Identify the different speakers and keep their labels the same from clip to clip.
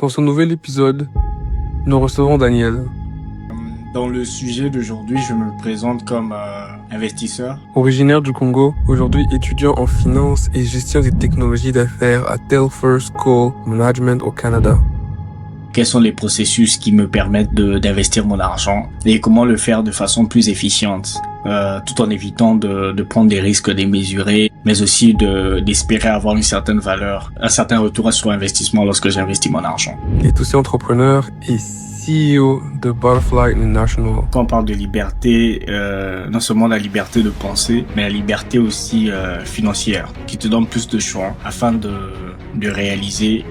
Speaker 1: Dans ce nouvel épisode, nous recevons Daniel,
Speaker 2: Dans le sujet d'aujourd'hui, je me présente comme investisseur.
Speaker 1: originaire du Congo, aujourd'hui étudiant en finance et gestion des technologies d'affaires à Telfer School Management au Canada.
Speaker 2: Quels sont les processus qui me permettent d'investir mon argent et comment le faire de façon plus efficiente, tout en évitant de prendre des risques démesurés, mais aussi d'espérer avoir une certaine valeur, un certain retour sur investissement lorsque j'investis mon argent.
Speaker 1: Il est aussi entrepreneur et CEO de Butterfly International.
Speaker 2: Quand on parle de liberté, non seulement la liberté de penser, mais la liberté aussi financière, qui te donne plus de choix afin de réaliser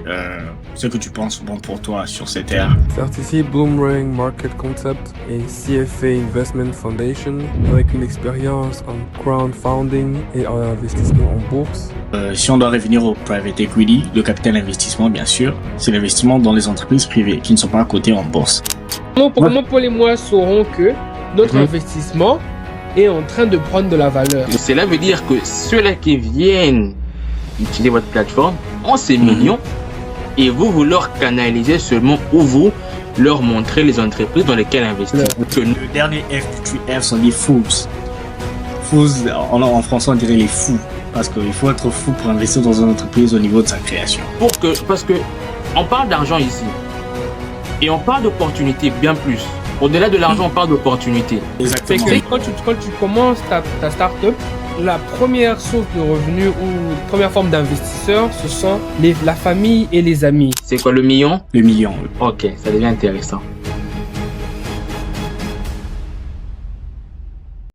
Speaker 2: ce que tu penses bon pour toi sur cette ère.
Speaker 1: Certifié Boomerang Market Concept et CFA Investment Foundation avec une expérience en crowdfunding et en investissement en bourse.
Speaker 2: Si on doit revenir au private equity, le capital investissement bien sûr, c'est l'investissement dans les entreprises privées qui ne sont pas cotées en bourse.
Speaker 3: Comment Paul et moi saurons que notre investissement est en train de prendre de la valeur?
Speaker 4: Cela veut dire que ceux-là qui viennent utiliser votre plateforme ont ces millions et vous leur canalisez seulement où vous leur montrez les entreprises dans lesquelles investir.
Speaker 2: Le dernier F, 3 F sont des fools. Fools, en français on dirait les fous. Parce qu'il faut être fou pour investir dans une entreprise au niveau de sa création.
Speaker 4: Parce que on parle d'argent ici et on parle d'opportunités bien plus. Au-delà de l'argent, on parle d'opportunités.
Speaker 3: C'est
Speaker 2: Exactement.
Speaker 3: que quand tu commences ta start-up, la première source de revenus ou première forme d'investisseurs, ce sont la famille et les amis.
Speaker 4: C'est quoi le million?
Speaker 2: Le million. Oui.
Speaker 4: Ok, ça devient intéressant.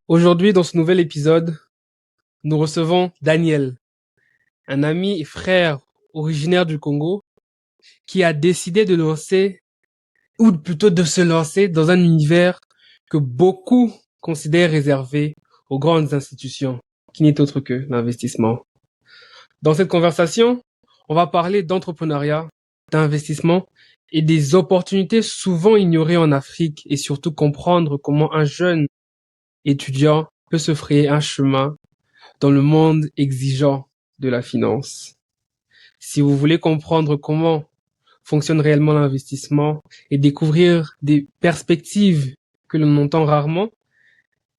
Speaker 3: Aujourd'hui, dans ce nouvel épisode, nous recevons Daniel, un ami et frère originaire du Congo, qui a décidé de lancer, ou plutôt de se lancer dans un univers que beaucoup considèrent réservé aux grandes institutions, qui n'est autre que l'investissement. Dans cette conversation, on va parler d'entrepreneuriat, d'investissement et des opportunités souvent ignorées en Afrique et surtout comprendre comment un jeune étudiant peut se frayer un chemin dans le monde exigeant de la finance. Si vous voulez comprendre comment fonctionne réellement l'investissement et découvrir des perspectives que l'on entend rarement,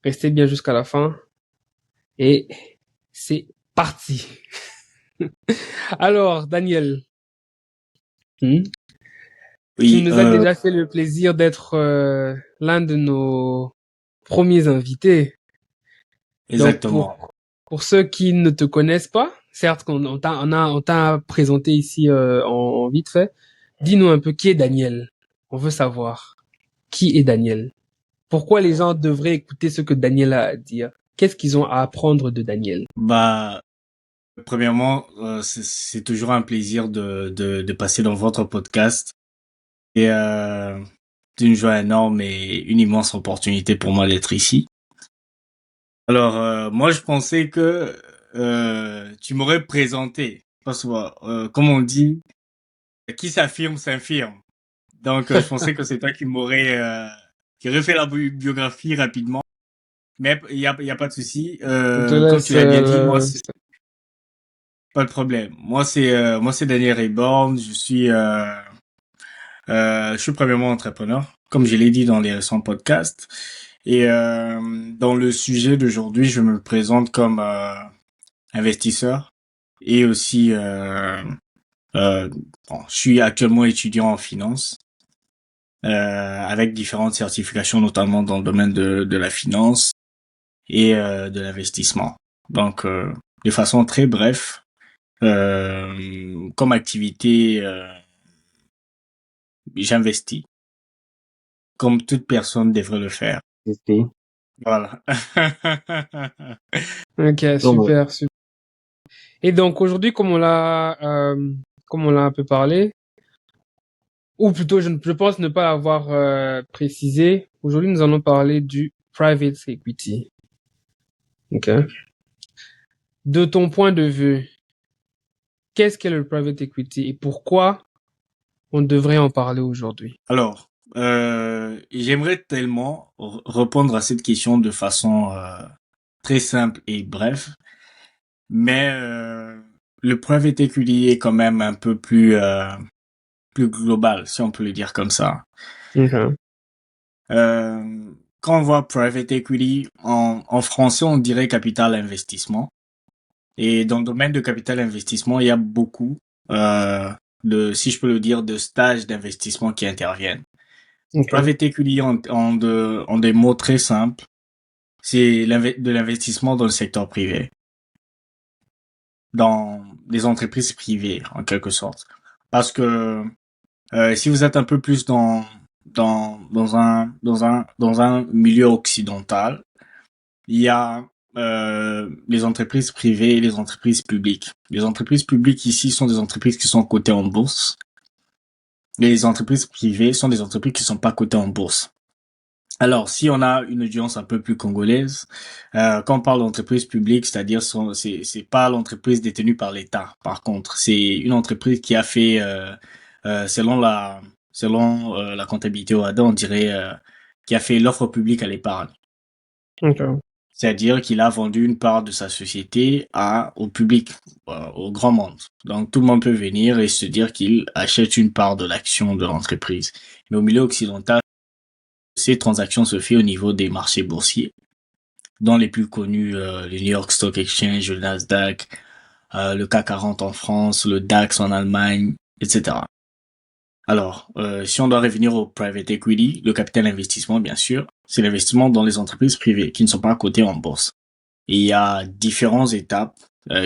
Speaker 3: restez bien jusqu'à la fin et c'est parti. Alors, Daniel, tu
Speaker 2: Oui,
Speaker 3: nous as déjà fait le plaisir d'être l'un de nos premiers invités.
Speaker 2: exactement.
Speaker 3: Donc, pour ceux qui ne te connaissent pas, certes on t'a présenté ici en vite fait, dis-nous un peu qui est Daniel. On veut savoir qui est Daniel. Pourquoi les gens devraient écouter ce que Daniel a à dire? Qu'est-ce qu'ils ont à apprendre de Daniel?
Speaker 2: Bah, premièrement, c'est toujours un plaisir de passer dans votre podcast. Et c'est une joie énorme et une immense opportunité pour moi d'être ici. Alors, moi, je pensais que tu m'aurais présenté. Parce que, comme on dit, qui s'affirme s'infirme. Donc, je pensais que c'est toi qui qui aurais fait la biographie rapidement. Mais il y a pas de souci.
Speaker 3: On te
Speaker 2: Comme
Speaker 3: laisse,
Speaker 2: tu l'as bien dit, moi, c'est pas de problème. Moi, c'est Daniel Reborn. Je suis premièrement entrepreneur, comme je l'ai dit dans les récents podcasts. Et dans le sujet d'aujourd'hui, je me présente comme investisseur et aussi, bon, je suis actuellement étudiant en finance avec différentes certifications, notamment dans le domaine de la finance et de l'investissement. Donc, de façon très bref, comme activité, j'investis, comme toute personne devrait le faire. Voilà.
Speaker 3: Ok, super, super. Et donc aujourd'hui, comme on l'a un peu parlé, ou plutôt je pense ne pas l'avoir précisé, aujourd'hui nous allons parler du private equity. Ok. De ton point de vue, qu'est-ce qu'est le private equity et pourquoi on devrait en parler aujourd'hui?
Speaker 2: Alors, j'aimerais tellement répondre à cette question de façon très simple et bref, mais le private equity est quand même un peu plus plus global, si on peut le dire comme ça.
Speaker 3: Ok.
Speaker 2: Quand on voit private equity, en français, on dirait capital investissement. Et dans le domaine de capital investissement, il y a beaucoup, si je peux le dire, de stages d'investissement qui interviennent.
Speaker 3: Ok.
Speaker 2: Private equity, en des mots très simples, c'est de l'investissement dans le secteur privé, dans des entreprises privées, en quelque sorte. Parce que si vous êtes un peu plus dans un milieu occidental, il y a les entreprises privées et les entreprises publiques. Les entreprises publiques ici sont des entreprises qui sont cotées en bourse. Les entreprises privées sont des entreprises qui sont pas cotées en bourse. Alors, si on a une audience un peu plus congolaise, quand on parle d'entreprise publique, c'est-à-dire c'est pas l'entreprise détenue par l'État. Par contre, c'est une entreprise qui a fait selon la comptabilité OADA, on dirait qui a fait l'offre publique à l'épargne.
Speaker 3: Ok.
Speaker 2: C'est-à-dire qu'il a vendu une part de sa société au public, au grand monde. Donc tout le monde peut venir et se dire qu'il achète une part de l'action de l'entreprise. Mais au milieu occidental, ces transactions se font au niveau des marchés boursiers, dont les plus connus, le New York Stock Exchange, le Nasdaq, le CAC 40 en France, le DAX en Allemagne, etc. Alors, si on doit revenir au private equity, le capital investissement, bien sûr, c'est l'investissement dans les entreprises privées qui ne sont pas cotées en bourse. Et il y a différentes étapes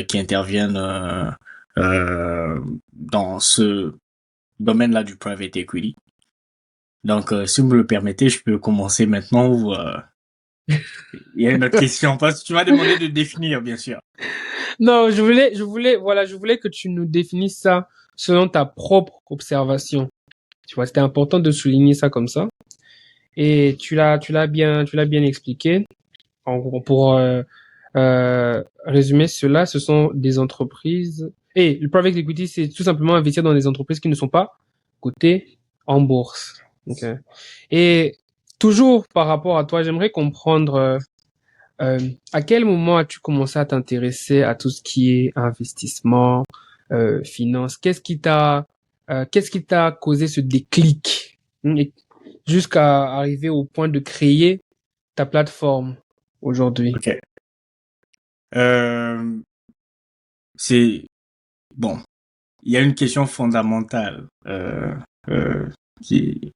Speaker 2: qui interviennent dans ce domaine-là du private equity. Donc, si vous me le permettez, je peux commencer maintenant ou il y a une autre question. Parce que tu m'as demandé de définir, bien sûr.
Speaker 3: Non, je voulais que tu nous définisses ça selon ta propre observation. Tu vois, c'était important de souligner ça comme ça. Et tu l'as bien expliqué. En gros, pour résumer cela, ce sont des entreprises. Et le private equity, c'est tout simplement investir dans des entreprises qui ne sont pas cotées en bourse. Okay. Et toujours par rapport à toi, j'aimerais comprendre à quel moment as-tu commencé à t'intéresser à tout ce qui est investissement, finance? Qu'est-ce qui t'a causé ce déclic jusqu'à arriver au point de créer ta plateforme aujourd'hui?
Speaker 2: Ok. C'est bon. Il y a une question fondamentale qui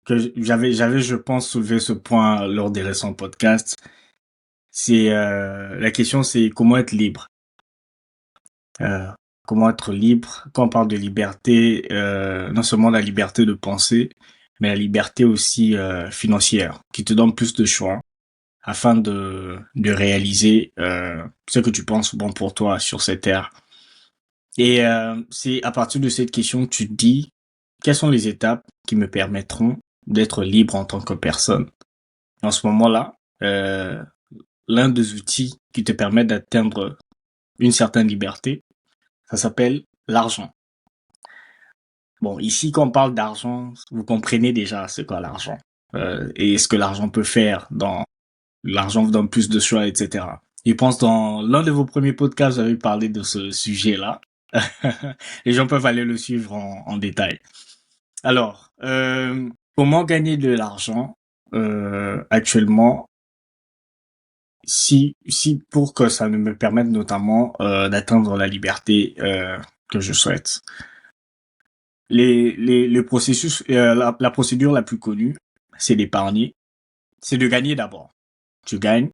Speaker 2: que j'avais, je pense, soulevé ce point lors des récents podcasts. C'est la question, c'est comment être libre. Comment être libre. Quand on parle de liberté, non seulement la liberté de penser, mais la liberté aussi financière, qui te donne plus de choix afin de réaliser ce que tu penses bon pour toi sur cette terre. Et c'est à partir de cette question que tu te dis quelles sont les étapes qui me permettront d'être libre en tant que personne. En ce moment-là, l'un des outils qui te permet d'atteindre une certaine liberté, ça s'appelle l'argent. Bon, ici, quand on parle d'argent, vous comprenez déjà ce qu'est l'argent et ce que l'argent peut faire. L'argent vous donne plus de choix, etc. Je pense dans l'un de vos premiers podcasts, vous avez parlé de ce sujet-là. Les gens peuvent aller le suivre en détail. Alors, comment gagner de l'argent actuellement si pour que ça me permette notamment d'atteindre la liberté que je souhaite. Les processus, la procédure la plus connue, c'est d'épargner, c'est de gagner d'abord. Tu gagnes.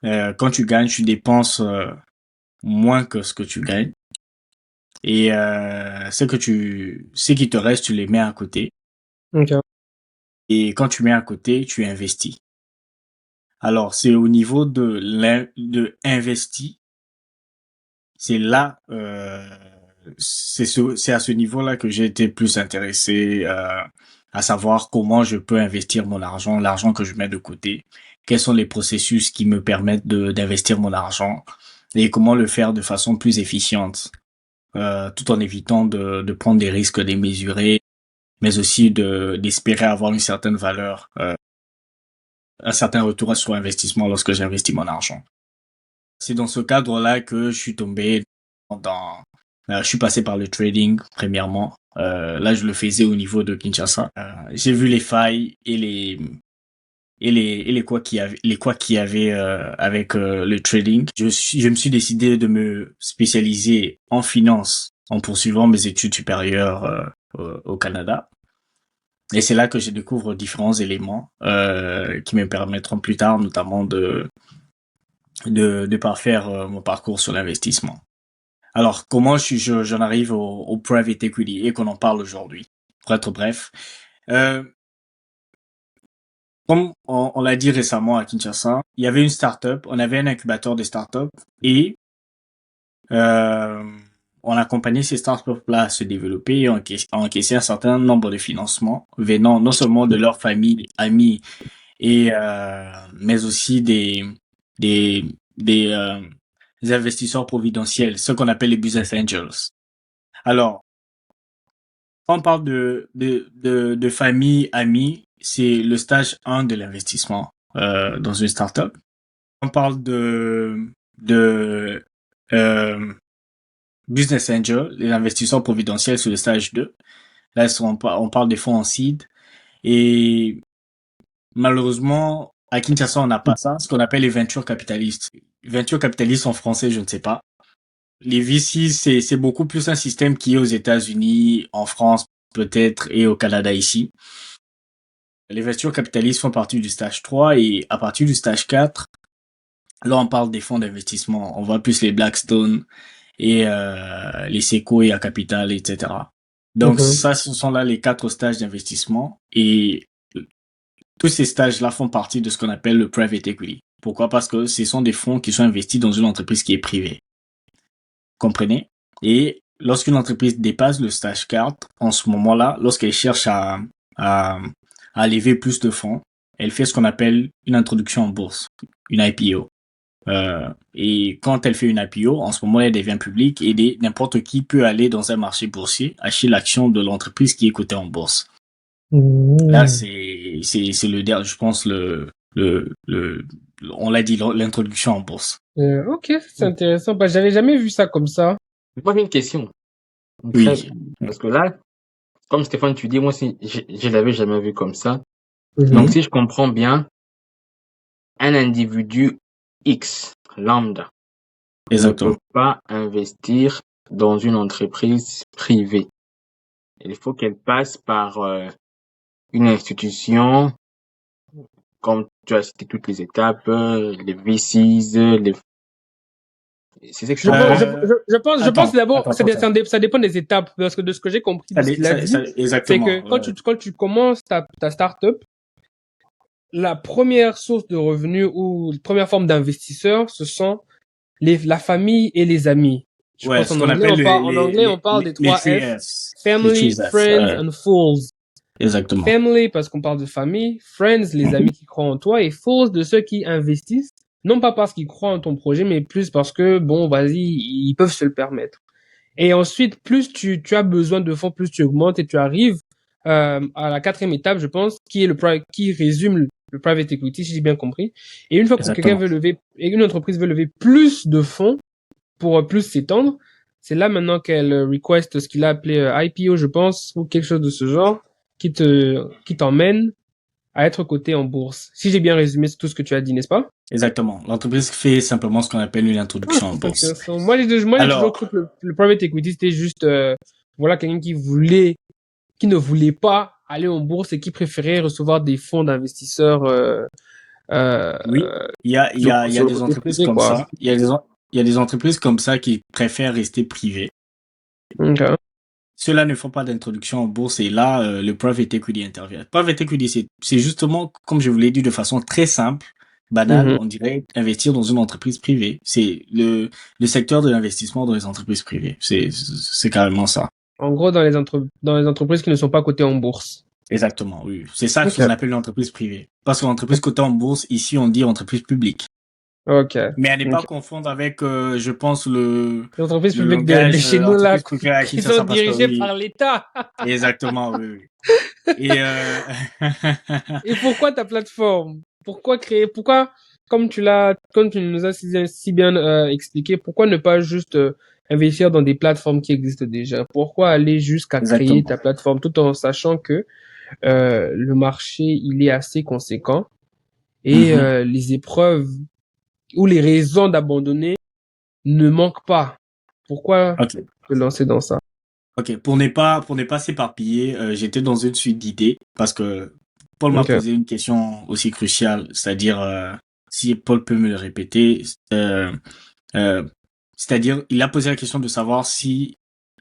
Speaker 2: Quand tu gagnes, tu dépenses moins que ce que tu gagnes. Et ce qui te reste, tu les mets à côté.
Speaker 3: Okay.
Speaker 2: Et quand tu mets à côté, tu investis. Alors, c'est au niveau de investi. C'est là, c'est à ce niveau-là que j'ai été plus intéressé à savoir comment je peux investir mon argent, l'argent que je mets de côté. Quels sont les processus qui me permettent d'investir mon argent et comment le faire de façon plus efficiente, tout en évitant de prendre des risques démesurés, mais aussi d'espérer avoir une certaine valeur, un certain retour sur investissement lorsque j'investis mon argent. C'est dans ce cadre-là que je suis tombé dans Je suis passé par le trading, premièrement. Là, je le faisais au niveau de Kinshasa. J'ai vu les failles et les quoi qu'il y avait avec le trading. Je me suis décidé de me spécialiser en finance en poursuivant mes études supérieures au Canada. Et c'est là que je découvre différents éléments qui me permettront plus tard, notamment de parfaire mon parcours sur l'investissement. Alors, comment j'en arrive au private equity et qu'on en parle aujourd'hui? Pour être bref, comme on l'a dit récemment à Kinshasa, il y avait une start-up, on avait un incubateur de start-up et on accompagnait ces start-up-là à se développer et à encaisser un certain nombre de financements venant non seulement de leur famille, amis et mais aussi des investisseurs providentiels, ce qu'on appelle les business angels. Alors, quand on parle de famille, amis, c'est le stage 1 de l'investissement dans une startup. On parle de business angel, les investisseurs providentiels sur le stage 2. Là, on parle des fonds en seed. Et malheureusement, à Kinshasa, on n'a pas ça, ce qu'on appelle les venture capitalistes. Venture capitalistes en français, je ne sais pas. Les VC, c'est beaucoup plus un système qui est aux États-Unis, en France peut-être, et au Canada ici. Les ventures capitalistes font partie du stage 3 et à partir du stage 4, là on parle des fonds d'investissement. On voit plus les Blackstone et les Sequoia Capital, etc. Donc ça, ce sont là les 4 stages d'investissement et tous ces stages-là font partie de ce qu'on appelle le private equity. Pourquoi? Parce que ce sont des fonds qui sont investis dans une entreprise qui est privée. Comprenez? Et lorsqu'une entreprise dépasse le stage 4, en ce moment-là, lorsqu'elle cherche à lever plus de fonds, elle fait ce qu'on appelle une introduction en bourse, une IPO. Et quand elle fait une IPO, en ce moment, elle devient publique et n'importe qui peut aller dans un marché boursier, acheter l'action de l'entreprise qui est cotée en bourse. Là, c'est je pense, on l'a dit, l'introduction en bourse.
Speaker 3: Ok, c'est intéressant. Bah, j'avais jamais vu ça comme ça.
Speaker 4: Moi, j'ai une question.
Speaker 2: Oui.
Speaker 4: Parce que là, comme Stéphane, tu dis, moi aussi, je l'avais jamais vu comme ça.
Speaker 3: Mhm.
Speaker 4: Donc, si je comprends bien, un individu X, lambda,
Speaker 2: Exactement.
Speaker 4: ne peut pas investir dans une entreprise privée. Il faut qu'elle passe par une institution, comme tu as cité toutes les étapes, les VCs, c'est ce que je comprends.
Speaker 3: Je pense d'abord, ça dépend des étapes, parce que de ce que j'ai compris de ce qu'il a dit, c'est que quand tu commences ta startup, la première source de revenus ou la première forme d'investisseurs, ce sont la famille et les amis. Je pense en anglais, on parle des 3 F. Family, friends and fools.
Speaker 2: Exactement.
Speaker 3: Family, parce qu'on parle de famille. Friends, les amis qui croient en toi. Et fools, de ceux qui investissent. Non pas parce qu'ils croient en ton projet, mais plus parce que, bon, vas-y, ils peuvent se le permettre. Et ensuite, plus tu as besoin de fonds, plus tu augmentes et tu arrives à la 4e étape, je pense, qui résume le private equity, si j'ai bien compris. Et une fois que quelqu'un veut lever, et une entreprise veut lever plus de fonds pour plus s'étendre, c'est là maintenant qu'elle request ce qu'il a appelé IPO, je pense, ou quelque chose de ce genre, qui t'emmène à être coté en bourse. Si j'ai bien résumé tout ce que tu as dit, n'est-ce pas?
Speaker 2: Exactement. L'entreprise fait simplement ce qu'on appelle une introduction en bourse.
Speaker 3: Moi, j'ai toujours cru que le private equity, c'était juste, voilà, quelqu'un qui ne voulait pas aller en bourse et qui préférait recevoir des fonds d'investisseurs.
Speaker 2: Oui, il y a des entreprises comme ça. Il y a des entreprises comme ça qui préfèrent rester privées.
Speaker 3: Okay.
Speaker 2: Ceux-là ne font pas d'introduction en bourse et là, le private equity intervient. Private equity, c'est justement, comme je vous l'ai dit, de façon très simple, banale, on dirait investir dans une entreprise privée. C'est le secteur de l'investissement dans les entreprises privées. C'est carrément ça.
Speaker 3: En gros, dans les entreprises qui ne sont pas cotées en bourse.
Speaker 2: Exactement, oui. C'est ça qu'on appelle une entreprise privée. Parce que l'entreprise cotée en bourse, ici, on dit entreprise publique.
Speaker 3: Ok.
Speaker 2: Mais à ne pas confondre avec, je pense,
Speaker 3: l'entreprise publique de chez nous, là, qui sont dirigées par l'État.
Speaker 2: Exactement, oui. Et
Speaker 3: pourquoi ta plateforme? Pourquoi, comme tu nous as si bien expliqué, pourquoi ne pas juste investir dans des plateformes qui existent déjà? Pourquoi aller jusqu'à créer
Speaker 2: Exactement.
Speaker 3: ta plateforme tout en sachant que le marché, il est assez conséquent et
Speaker 2: Mhm.
Speaker 3: les épreuves ou les raisons d'abandonner ne manquent pas? Pourquoi
Speaker 2: Ok.
Speaker 3: te lancer dans ça?
Speaker 2: Ok. Pour ne pas s'éparpiller, j'étais dans une suite d'idées parce que Paul m'a
Speaker 3: Ok.
Speaker 2: posé une question aussi cruciale, c'est-à-dire si Paul peut me le répéter, euh, c'est-à-dire il a posé la question de savoir si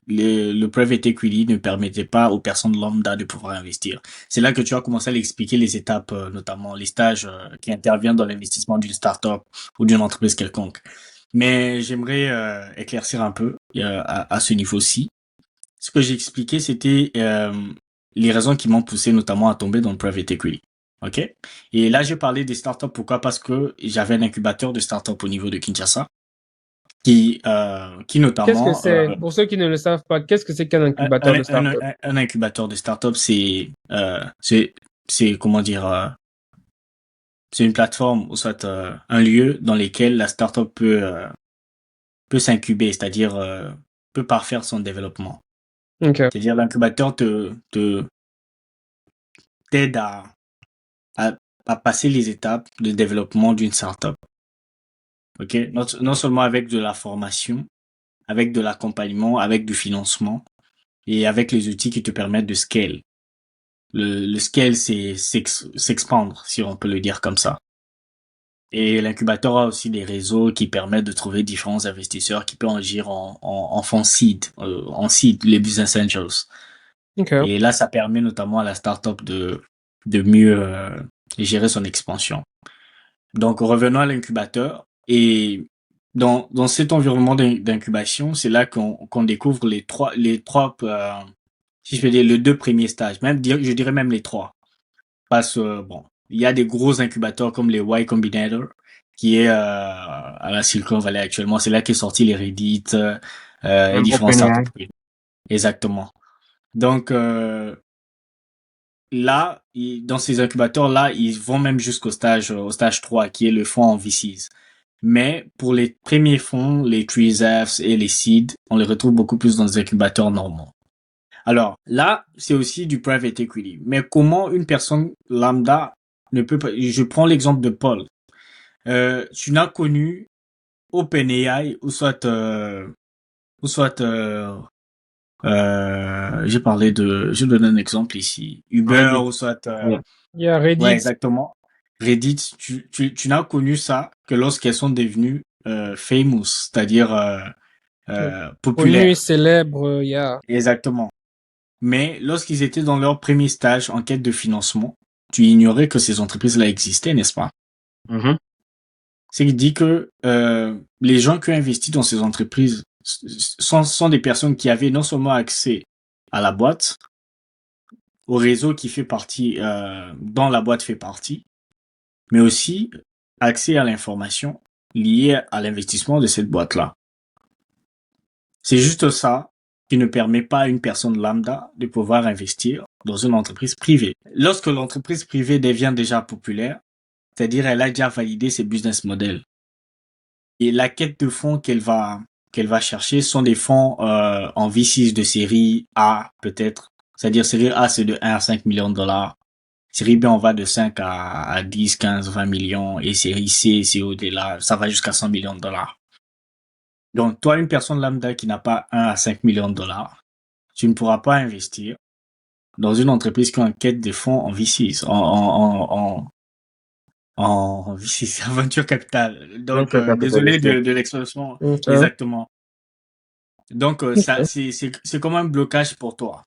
Speaker 2: le private equity ne permettait pas aux personnes lambda de pouvoir investir. C'est là que tu as commencé à expliquer les étapes, notamment les stages qui interviennent dans l'investissement d'une startup ou d'une entreprise quelconque. Mais j'aimerais éclaircir un peu à ce niveau-ci. Ce que j'ai expliqué, c'était les raisons qui m'ont poussé notamment à tomber dans le private equity. OK? Et là, j'ai parlé des startups. Pourquoi? Parce que j'avais un incubateur de startups au niveau de Kinshasa qui
Speaker 3: Qu'est-ce que
Speaker 2: notamment
Speaker 3: c'est? Pour ceux qui ne le savent pas, qu'est-ce que c'est qu'un incubateur de start-up?
Speaker 2: un incubateur de startup, c'est comment dire, c'est une plateforme ou soit un lieu dans lequel la startup peut s'incuber, c'est-à-dire peut parfaire son développement.
Speaker 3: Ok.
Speaker 2: C'est-à-dire l'incubateur t'aide à, à passer les étapes de développement d'une startup. Ok, non seulement avec de la formation, avec de l'accompagnement, avec du financement et avec les outils qui te permettent de scale. Le scale, c'est s'expandre, si on peut le dire comme ça. Et l'incubateur a aussi des réseaux qui permettent de trouver différents investisseurs qui peuvent agir en fonds seed, en seed, les business angels.
Speaker 3: Ok.
Speaker 2: Et là, ça permet notamment à la startup de mieux gérer son expansion. Donc, revenons à l'incubateur. Et dans cet environnement d'incubation, c'est là qu'on découvre les trois, si je veux dire, les deux premiers stages. Je dirais même les trois. Parce que, bon, il y a des gros incubateurs comme les Y Combinator, qui est à la Silicon Valley actuellement. C'est là qu'est sorti les Reddit et
Speaker 4: Même
Speaker 2: différents
Speaker 4: OpenAI.
Speaker 2: startups. Exactement. Donc, là, dans ces incubateurs-là, ils vont même au stage 3, qui est le fonds en VCs. Mais pour les premiers fonds, les Trees Fs et les Seed, on les retrouve beaucoup plus dans des incubateurs normaux. Alors là, c'est aussi du private equity. Mais comment une personne lambda ne peut pas... Je prends l'exemple de Paul. Tu n'as connu OpenAI ou soit j'ai parlé de... Je donne un exemple ici. Uber
Speaker 4: Reddit.
Speaker 2: ou soit...
Speaker 4: Oui.
Speaker 3: Il y a
Speaker 2: ouais,
Speaker 3: Reddit,
Speaker 2: exactement. Reddit, tu n'as connu ça que lorsqu'elles sont devenues famous, c'est-à-dire
Speaker 3: connu et
Speaker 2: populaires.
Speaker 3: célèbre, il y a.
Speaker 2: Exactement. Mais lorsqu'ils étaient dans leur premier stage en quête de financement, tu ignorais que ces entreprises-là existaient, n'est-ce pas?
Speaker 4: Mhm.
Speaker 2: C'est qui dit que les gens qui ont investi dans ces entreprises sont des personnes qui avaient non seulement accès à la boîte, au réseau qui fait partie, dont la boîte fait partie, mais aussi accès à l'information liée à l'investissement de cette boîte-là. C'est juste ça qui ne permet pas à une personne lambda de pouvoir investir dans une entreprise privée. Lorsque l'entreprise privée devient déjà populaire, c'est-à-dire elle a déjà validé ses business models, et la quête de fonds qu'elle va chercher sont des fonds en V6 de série A peut-être. C'est-à-dire série A c'est de 1 à 5 millions de dollars. Série B on va de 5 à 10, 15, 20 millions et série C c'est au-delà, ça va jusqu'à 100 millions de dollars. Donc toi une personne lambda qui n'a pas 1 à 5 millions de dollars, tu ne pourras pas investir dans une entreprise qui enquête des fonds en VCs, en VCs, en venture capital. Donc,
Speaker 4: Venture
Speaker 2: désolé
Speaker 4: capitalist, oui.
Speaker 2: de l'expression
Speaker 3: Ok.
Speaker 2: exactement. Donc, ça,
Speaker 3: Ok.
Speaker 2: c'est comme un blocage pour toi.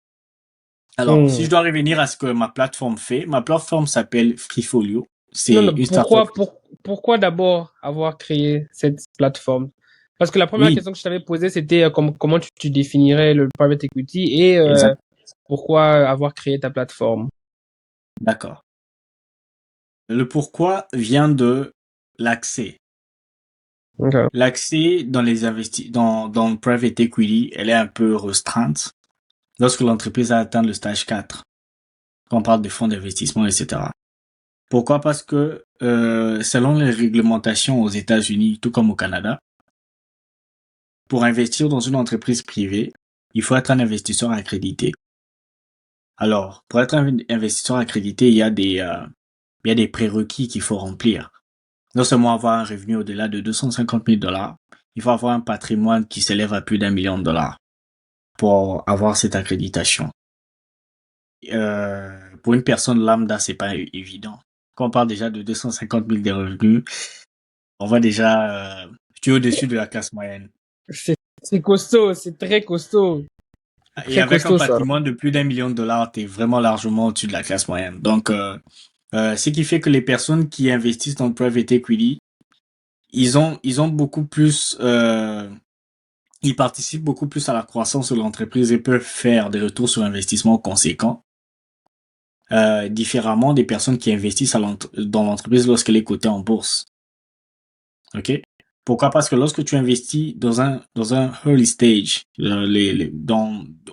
Speaker 2: Alors, si
Speaker 3: Hmm.
Speaker 2: je dois revenir à ce que ma plateforme fait, ma plateforme s'appelle Freefolio.
Speaker 3: Non,
Speaker 2: C'est
Speaker 3: non,
Speaker 2: une startup.
Speaker 3: pourquoi d'abord avoir créé cette plateforme? Parce que la première
Speaker 2: Oui,
Speaker 3: question que je t'avais posée, c'était comment tu définirais le private equity et
Speaker 2: exact.
Speaker 3: pourquoi avoir créé ta plateforme.
Speaker 2: D'accord. Le pourquoi vient de l'accès.
Speaker 3: Ok.
Speaker 2: L'accès dans le private equity, elle est un peu restreinte lorsque l'entreprise a atteint le stage 4, quand on parle de fonds d'investissement, etc. Pourquoi? Parce que selon les réglementations aux États-Unis, tout comme au Canada, pour investir dans une entreprise privée, il faut être un investisseur accrédité. Alors, pour être un investisseur accrédité, il y a des prérequis qu'il faut remplir. Non seulement avoir un revenu au-delà de 250 000 $, il faut avoir un patrimoine qui s'élève à plus d'$1 million pour avoir cette accréditation. Pour une personne lambda, c'est pas évident. Quand on parle déjà de 250 000 de revenus, on voit déjà, tu es au-dessus de la classe moyenne.
Speaker 3: C'est costaud, c'est très costaud.
Speaker 2: Et avec un patrimoine de plus d'$1 million, t'es vraiment largement au-dessus de la classe moyenne. Donc, ce qui fait que les personnes qui investissent dans le private equity, ils ont beaucoup plus, ils participent beaucoup plus à la croissance de l'entreprise et peuvent faire des retours sur investissement conséquents, différemment des personnes qui investissent dans l'entreprise lorsqu'elle est cotée en bourse. Ok? Pourquoi? Parce que lorsque tu investis dans un early stage,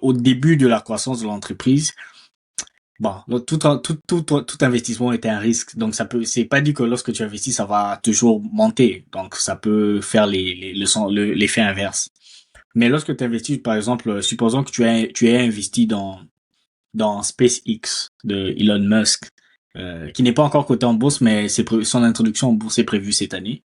Speaker 2: au début de la croissance de l'entreprise, bon, tout investissement est un risque. Donc c'est pas dit que lorsque tu investis, ça va toujours monter. Donc ça peut faire l'effet inverse. Mais lorsque tu investis, par exemple, supposons que tu aies investi dans SpaceX de Elon Musk, qui n'est pas encore coté en bourse, mais son introduction en bourse est prévue cette année.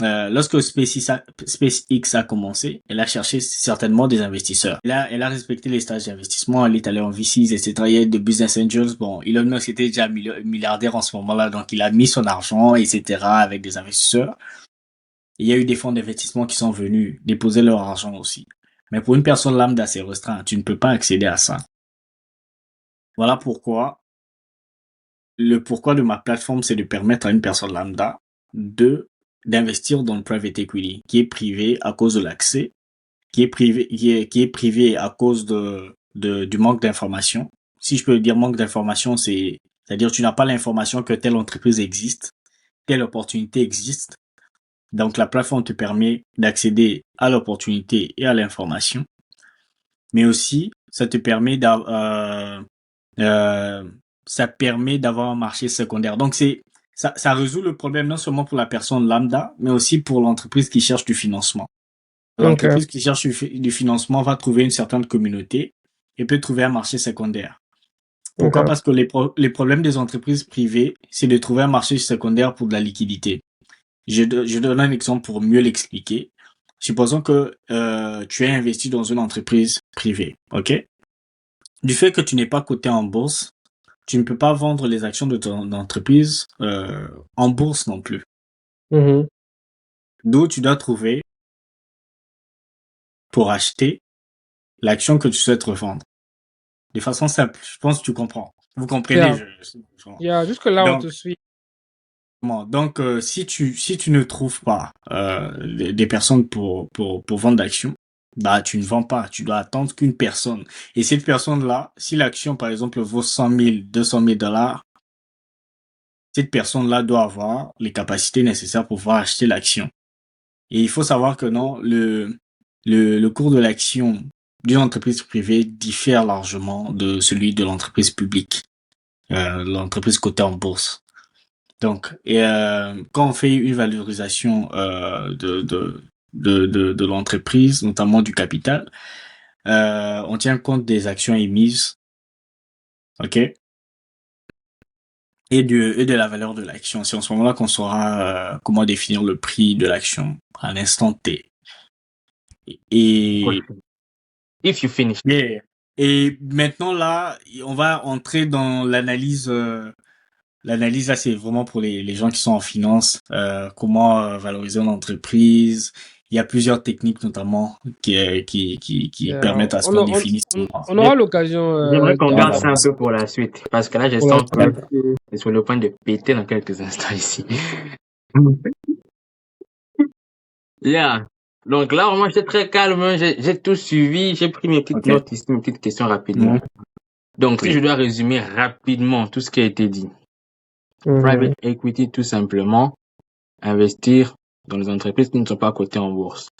Speaker 2: Lorsque SpaceX a commencé, elle a cherché certainement des investisseurs. Elle a respecté les stages d'investissement, elle est allée en VCs, etc. Il y a de business angels. Bon, Elon Musk était déjà milliardaire en ce moment-là, donc il a mis son argent, etc. avec des investisseurs. Il y a eu des fonds d'investissement qui sont venus déposer leur argent aussi. Mais pour une personne lambda, c'est restreint. Tu ne peux pas accéder à ça. Voilà pourquoi le pourquoi de ma plateforme, c'est de permettre à une personne lambda d'investir dans le private equity, qui est privé à cause de l'accès, qui est privé à cause du manque d'information. Si je peux dire manque d'information, c'est-à-dire tu n'as pas l'information que telle entreprise existe, telle opportunité existe. Donc la plateforme te permet d'accéder à l'opportunité et à l'information. Mais aussi, ça te permet d'avoir un marché secondaire. Donc ça résout le problème non seulement pour la personne lambda, mais aussi pour l'entreprise qui cherche du financement. L'entreprise qui cherche du financement va trouver une certaine communauté et peut trouver un marché secondaire. Pourquoi? Parce que les problèmes des entreprises privées, c'est de trouver un marché secondaire pour de la liquidité. Je donne un exemple pour mieux l'expliquer. Supposons que tu es investi dans une entreprise privée, ok? Du fait que tu n'es pas coté en bourse, tu ne peux pas vendre les actions de ton entreprise en bourse non plus.
Speaker 3: Mm-hmm.
Speaker 2: D'où tu dois trouver pour acheter l'action que tu souhaites revendre. De façon simple, je pense que tu comprends. Vous comprenez?
Speaker 3: Jusque là, on te suit.
Speaker 2: Donc, si tu ne trouves pas des personnes pour vendre d'actions, bah tu ne vends pas. Tu dois attendre qu'une personne. Et cette personne-là, si l'action par exemple vaut 100 000, 200 000 $, cette personne-là doit avoir les capacités nécessaires pour pouvoir acheter l'action. Et il faut savoir que non, le cours de l'action d'une entreprise privée diffère largement de celui de l'entreprise publique, l'entreprise cotée en bourse. Donc, quand on fait une valorisation de l'entreprise, notamment du capital, on tient compte des actions émises, ok, et de la valeur de l'action. C'est en ce moment-là qu'on saura comment définir le prix de l'action à l'instant T. Et
Speaker 4: if you finish.
Speaker 2: Yeah. Et maintenant là, on va entrer dans l'analyse. L'analyse là, c'est vraiment pour les gens qui sont en finance. Comment valoriser une entreprise. Il y a plusieurs techniques notamment qui permettent à ce qu'on définisse.
Speaker 3: On aura l'occasion.
Speaker 4: J'aimerais qu'on garde ça un peu pour la suite, parce que là, je sens que c'est sur le point de péter dans quelques instants ici. Yeah. Donc là, moi, j'étais très calme, j'ai tout suivi, j'ai pris mes petites notes ici, mes petites questions rapidement. Donc, si je dois résumer rapidement tout ce qui a été dit. Private equity, tout simplement, investir dans les entreprises qui ne sont pas cotées en bourse.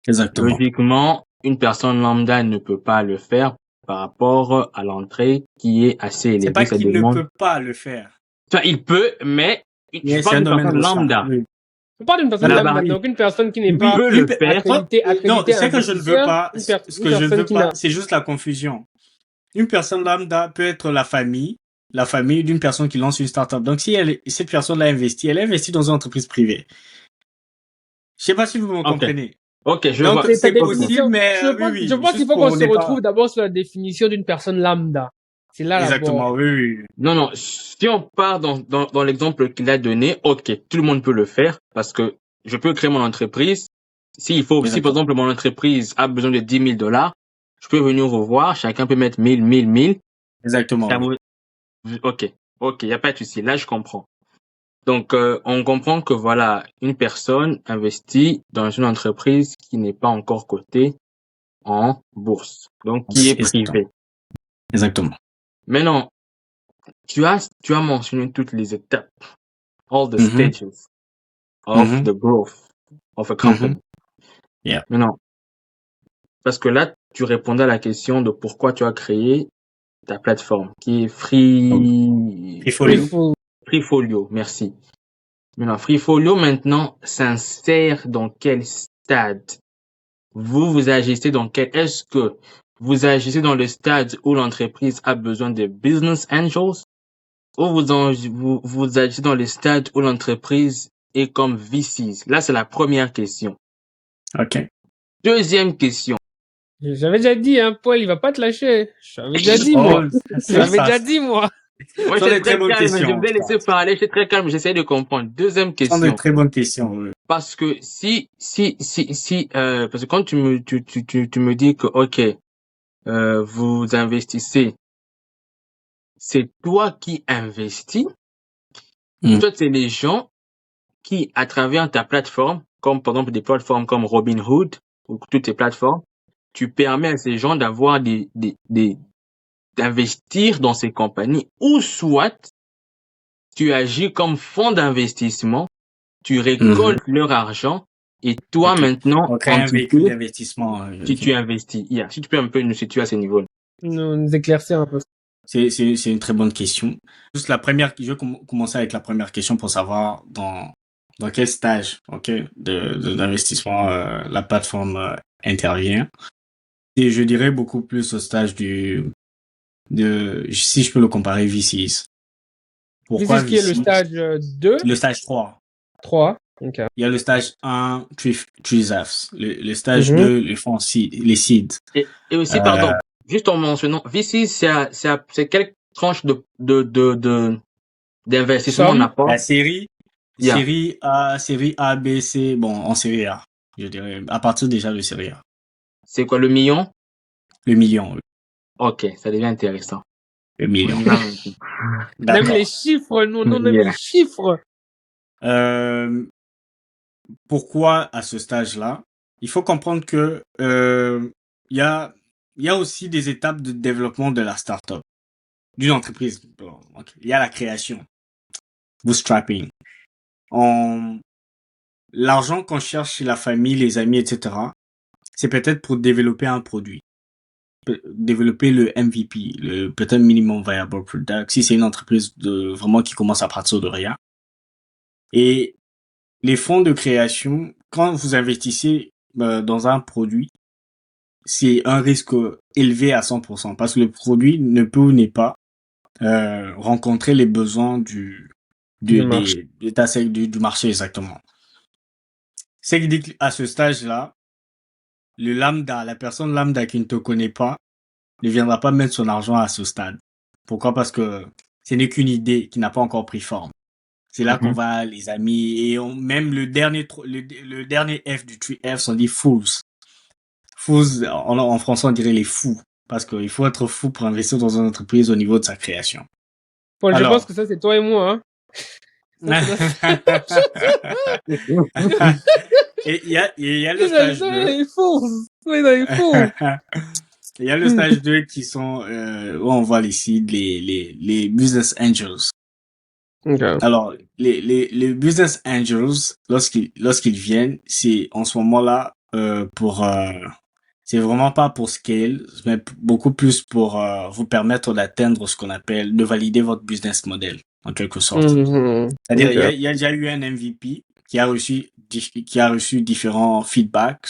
Speaker 2: Exactement.
Speaker 4: Logiquement, une personne lambda ne peut pas le faire par rapport à l'entrée qui est assez élevée.
Speaker 2: C'est pas qu'il ne peut pas le faire.
Speaker 4: Enfin, il peut, mais je parle d'une personne lambda.
Speaker 3: On parle d'une personne
Speaker 2: Voilà,
Speaker 3: lambda,
Speaker 4: oui.
Speaker 3: donc une personne qui n'est
Speaker 4: Oui,
Speaker 3: pas
Speaker 4: peut le faire.
Speaker 3: accréditée
Speaker 2: Non, c'est que je ne veux
Speaker 3: investisseur,
Speaker 2: pas.
Speaker 3: une
Speaker 2: Ce que je ne
Speaker 3: personne
Speaker 2: veux
Speaker 3: qui
Speaker 2: pas,
Speaker 3: n'a...
Speaker 2: c'est juste la confusion. Une personne lambda peut être la famille d'une personne qui lance une startup. Donc, si cette personne-là investit, elle investit dans une entreprise privée. Je sais pas si vous me
Speaker 4: Ok.
Speaker 2: comprenez.
Speaker 4: Ok, je
Speaker 2: Donc,
Speaker 4: vois.
Speaker 3: C'est ta
Speaker 2: c'est
Speaker 4: Ok.
Speaker 2: possible,
Speaker 3: définition.
Speaker 2: mais
Speaker 3: Je
Speaker 2: oui,
Speaker 3: pense qu'il
Speaker 2: juste
Speaker 3: faut qu'on
Speaker 2: pour
Speaker 3: se
Speaker 2: ne
Speaker 3: retrouve
Speaker 2: pas.
Speaker 3: d'abord sur la définition d'une personne lambda. C'est là
Speaker 2: Exactement,
Speaker 3: d'abord.
Speaker 2: oui.
Speaker 4: Non, non. Si on part dans l'exemple qu'il a donné, ok, tout le monde peut le faire parce que je peux créer mon entreprise. Si par
Speaker 2: Exactement.
Speaker 4: exemple, mon entreprise a besoin de 10 000 $, je peux venir vous voir. Chacun peut mettre 1000.
Speaker 2: Exactement,
Speaker 4: Ça
Speaker 2: oui.
Speaker 4: Ok, y a pas de souci. Là, je comprends. Donc, on comprend que voilà, une personne investit dans une entreprise qui n'est pas encore cotée en bourse, donc qui est
Speaker 2: Exactement.
Speaker 4: privée.
Speaker 2: Exactement.
Speaker 4: Maintenant, tu as mentionné toutes les étapes, all the
Speaker 2: Mhm,
Speaker 4: stages of
Speaker 2: mhm,
Speaker 4: the growth of a
Speaker 2: mhm.
Speaker 4: company.
Speaker 2: Yeah.
Speaker 4: Maintenant, parce que là, tu répondais à la question de pourquoi tu as créé ta plateforme, qui est
Speaker 2: Freefolio.
Speaker 4: Freefolio. Merci. Maintenant, Freefolio maintenant s'insère dans quel stade? Vous agissez dans quel, est-ce que vous agissez dans le stade où l'entreprise a besoin de business angels ou vous agissez dans le stade où l'entreprise est comme VCs? Là, c'est la première question.
Speaker 2: OK.
Speaker 4: Deuxième question.
Speaker 3: J'avais déjà dit, hein, Paul, il va pas te lâcher. J'avais déjà dit,
Speaker 2: Oh,
Speaker 3: moi.
Speaker 2: ça,
Speaker 3: J'avais
Speaker 2: ça,
Speaker 3: déjà dit, moi.
Speaker 4: Moi,
Speaker 2: sont
Speaker 4: j'étais
Speaker 2: des très
Speaker 4: très
Speaker 2: bonnes
Speaker 4: calme, je
Speaker 2: questions, en
Speaker 4: vous ai
Speaker 2: tout cas.
Speaker 4: laissé parler, j'étais très calme, j'essayais de comprendre. Deuxième
Speaker 2: Ce sont des
Speaker 4: question.
Speaker 2: très bonnes questions, oui.
Speaker 4: Parce que parce que quand tu me dis que, ok, vous investissez, c'est toi qui investis, ou
Speaker 2: Mm.
Speaker 4: soit c'est les gens qui, à travers ta plateforme, comme par exemple des plateformes comme Robinhood ou toutes ces plateformes, tu permets à ces gens d'avoir d'investir dans ces compagnies, ou soit tu agis comme fonds d'investissement, tu
Speaker 2: Mhm.
Speaker 4: récoltes leur argent et toi
Speaker 2: OK.
Speaker 4: maintenant,
Speaker 2: On crée un
Speaker 4: entité,
Speaker 2: véhicule d'investissement.
Speaker 4: si
Speaker 2: OK.
Speaker 4: tu investis. Yeah. Si tu peux un peu nous situer à ce niveau-là.
Speaker 3: Nous éclaircir un peu.
Speaker 2: C'est une très bonne question. Juste la première, je vais commencer avec la première question pour savoir dans quel stage, OK, d'investissement la plateforme intervient. Et je dirais beaucoup plus au stage si je peux le comparer VCs.
Speaker 3: This
Speaker 2: Pourquoi
Speaker 3: is qui est le
Speaker 2: VCs?
Speaker 3: stage 2,
Speaker 2: Le stage 3.
Speaker 3: 3. Ok.
Speaker 2: Il y a le stage 1, Trees. Le stage
Speaker 3: Mhm.
Speaker 2: 2, les fonds les seeds.
Speaker 4: Et aussi, pardon, juste en mentionnant, VC, c'est quelle tranche d'investissement on
Speaker 3: Somme.
Speaker 4: apporte?
Speaker 2: La série,
Speaker 4: Yeah.
Speaker 2: série A, B, C, bon, en série A, je dirais, à partir déjà de série A.
Speaker 4: C'est quoi, le million?
Speaker 2: Le million, oui.
Speaker 4: Ok, ça devient intéressant.
Speaker 2: Le
Speaker 4: On
Speaker 2: million.
Speaker 4: y va maintenant.
Speaker 3: On aime les
Speaker 2: D'accord.
Speaker 3: chiffres, nous, on aime
Speaker 4: Yeah.
Speaker 3: les chiffres.
Speaker 2: Pourquoi à ce stage-là? Il faut comprendre que il y a aussi des étapes de développement de la startup, d'une entreprise. Bon, ok. Il y a la création, bootstrapping. L'argent qu'on cherche chez la famille, les amis, etc., c'est peut-être pour développer un produit, développer le MVP, le peut-être minimum viable product, si c'est une entreprise vraiment qui commence à partir de rien. Et les fonds de création, quand vous investissez dans un produit, c'est un risque élevé à 100% parce que le produit ne peut ou n'est pas rencontrer les besoins
Speaker 3: Du marché.
Speaker 2: du marché exactement. C'est que à ce stage-là, la personne lambda qui ne te connaît pas, ne viendra pas mettre son argent à ce stade. Pourquoi? Parce que ce n'est qu'une idée qui n'a pas encore pris forme. C'est là qu'on va, les amis, et même le dernier F du 3F, on dit fools. Fools, en français, on dirait les fous. Parce qu'il faut être fou pour investir dans une entreprise au niveau de sa création.
Speaker 3: Paul, je
Speaker 2: Alors.
Speaker 3: pense que ça, c'est toi et moi, hein.
Speaker 2: Et il y a le stage 2.
Speaker 3: Les fous. Les fous.
Speaker 2: Il y a le stage 2 qui sont, où on voit ici les business angels.
Speaker 3: Okay.
Speaker 2: Alors, les business angels, lorsqu'ils viennent, c'est en ce moment-là, c'est vraiment pas pour scale, mais beaucoup plus pour vous permettre d'atteindre ce qu'on appelle, de valider votre business model, en quelque sorte.
Speaker 3: Mm-hmm.
Speaker 2: C'est-à-dire,
Speaker 3: Okay.
Speaker 2: il y a déjà eu un MVP qui a reçu différents feedbacks.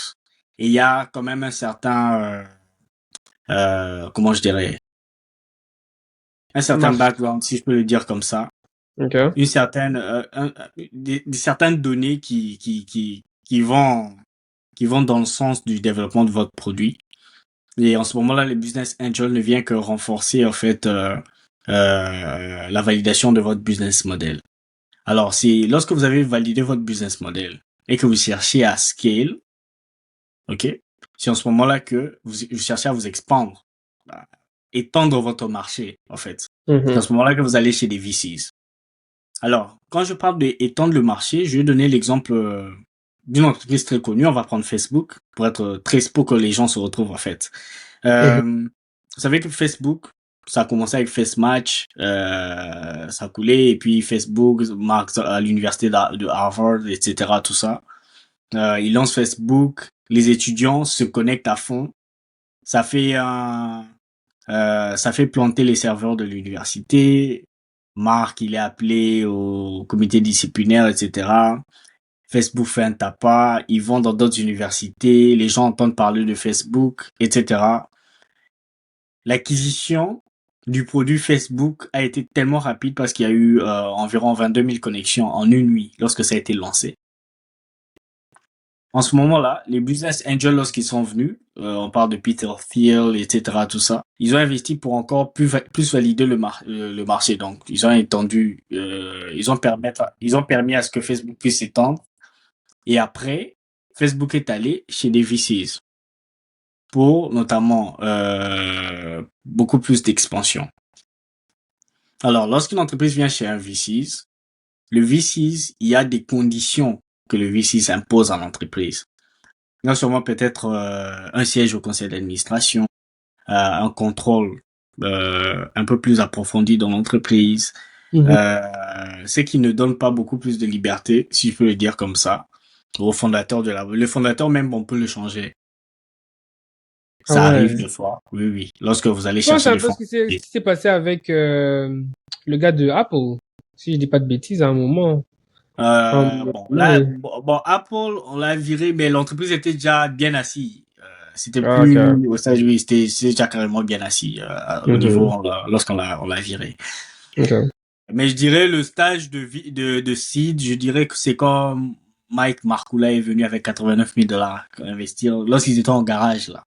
Speaker 2: Et il y a quand même un certain, comment je dirais, un certain
Speaker 3: Marche.
Speaker 2: background, si je peux le dire comme ça.
Speaker 3: Ok.
Speaker 2: Une certaine, certaines données qui vont dans le sens du développement de votre produit. Et en ce moment-là, le Business Angel ne vient que renforcer, en fait, la validation de votre business model. Alors, c'est lorsque vous avez validé votre business model et que vous cherchez à scale, ok, c'est en ce moment-là que vous cherchez à vous expandre, à étendre votre marché, en fait. C'est en
Speaker 3: Mhm.
Speaker 2: ce moment-là que vous allez chez des VCs. Alors, quand je parle d'étendre le marché, je vais donner l'exemple d'une entreprise très connue. On va prendre Facebook pour que les gens se retrouvent, en fait.
Speaker 3: Mhm.
Speaker 2: Vous savez que Facebook, ça a commencé avec FaceMatch, ça a coulé, et puis Facebook, Mark à l'université de Harvard, etc., tout ça. Ils lancent Facebook, les étudiants se connectent à fond, ça fait ça fait planter les serveurs de l'université. Mark, il est appelé au comité disciplinaire, etc. Facebook fait un tapas, ils vont dans d'autres universités, les gens entendent parler de Facebook, etc. L'acquisition du produit Facebook a été tellement rapide parce qu'il y a eu environ 22 000 connexions en une nuit lorsque ça a été lancé. En ce moment-là, les business angels, lorsqu'ils sont venus, on parle de Peter Thiel, etc., tout ça, ils ont investi pour encore plus valider le marché. Donc, ils ont étendu, ils ont permis à ce que Facebook puisse s'étendre. Et après, Facebook est allé chez des VCs pour notamment beaucoup plus d'expansion. Alors, lorsqu'une entreprise vient chez un VCs, le VCs, il y a des conditions que le VCs impose à l'entreprise. Non seulement peut-être un siège au conseil d'administration, un contrôle un peu plus approfondi dans l'entreprise,
Speaker 3: Mhm.
Speaker 2: ce qui ne donne pas beaucoup plus de liberté, si je peux le dire comme ça, au fondateur Le fondateur même, on peut le changer.
Speaker 3: Ah
Speaker 2: Ça arrive
Speaker 3: ouais.
Speaker 2: des fois. Oui, oui. Lorsque vous allez
Speaker 3: Je pense que c'est
Speaker 2: chercher
Speaker 3: un
Speaker 2: des
Speaker 3: peu
Speaker 2: fonds.
Speaker 3: ce qui s'est passé avec le gars de Apple. Si je dis pas de bêtises, à un moment. À un moment
Speaker 2: Bon, là,
Speaker 3: donné.
Speaker 2: Apple, on l'a viré, mais l'entreprise était déjà bien assise. C'était
Speaker 3: Ah, ok.
Speaker 2: plus au stade, oui, c'était déjà carrément bien assis au niveau
Speaker 3: Mhm.
Speaker 2: on l'a viré.
Speaker 3: Ok.
Speaker 2: Mais je dirais le stage de seed, je dirais que c'est comme Mike Markula est venu avec 89 000 dollars investir lorsqu'ils étaient en garage là.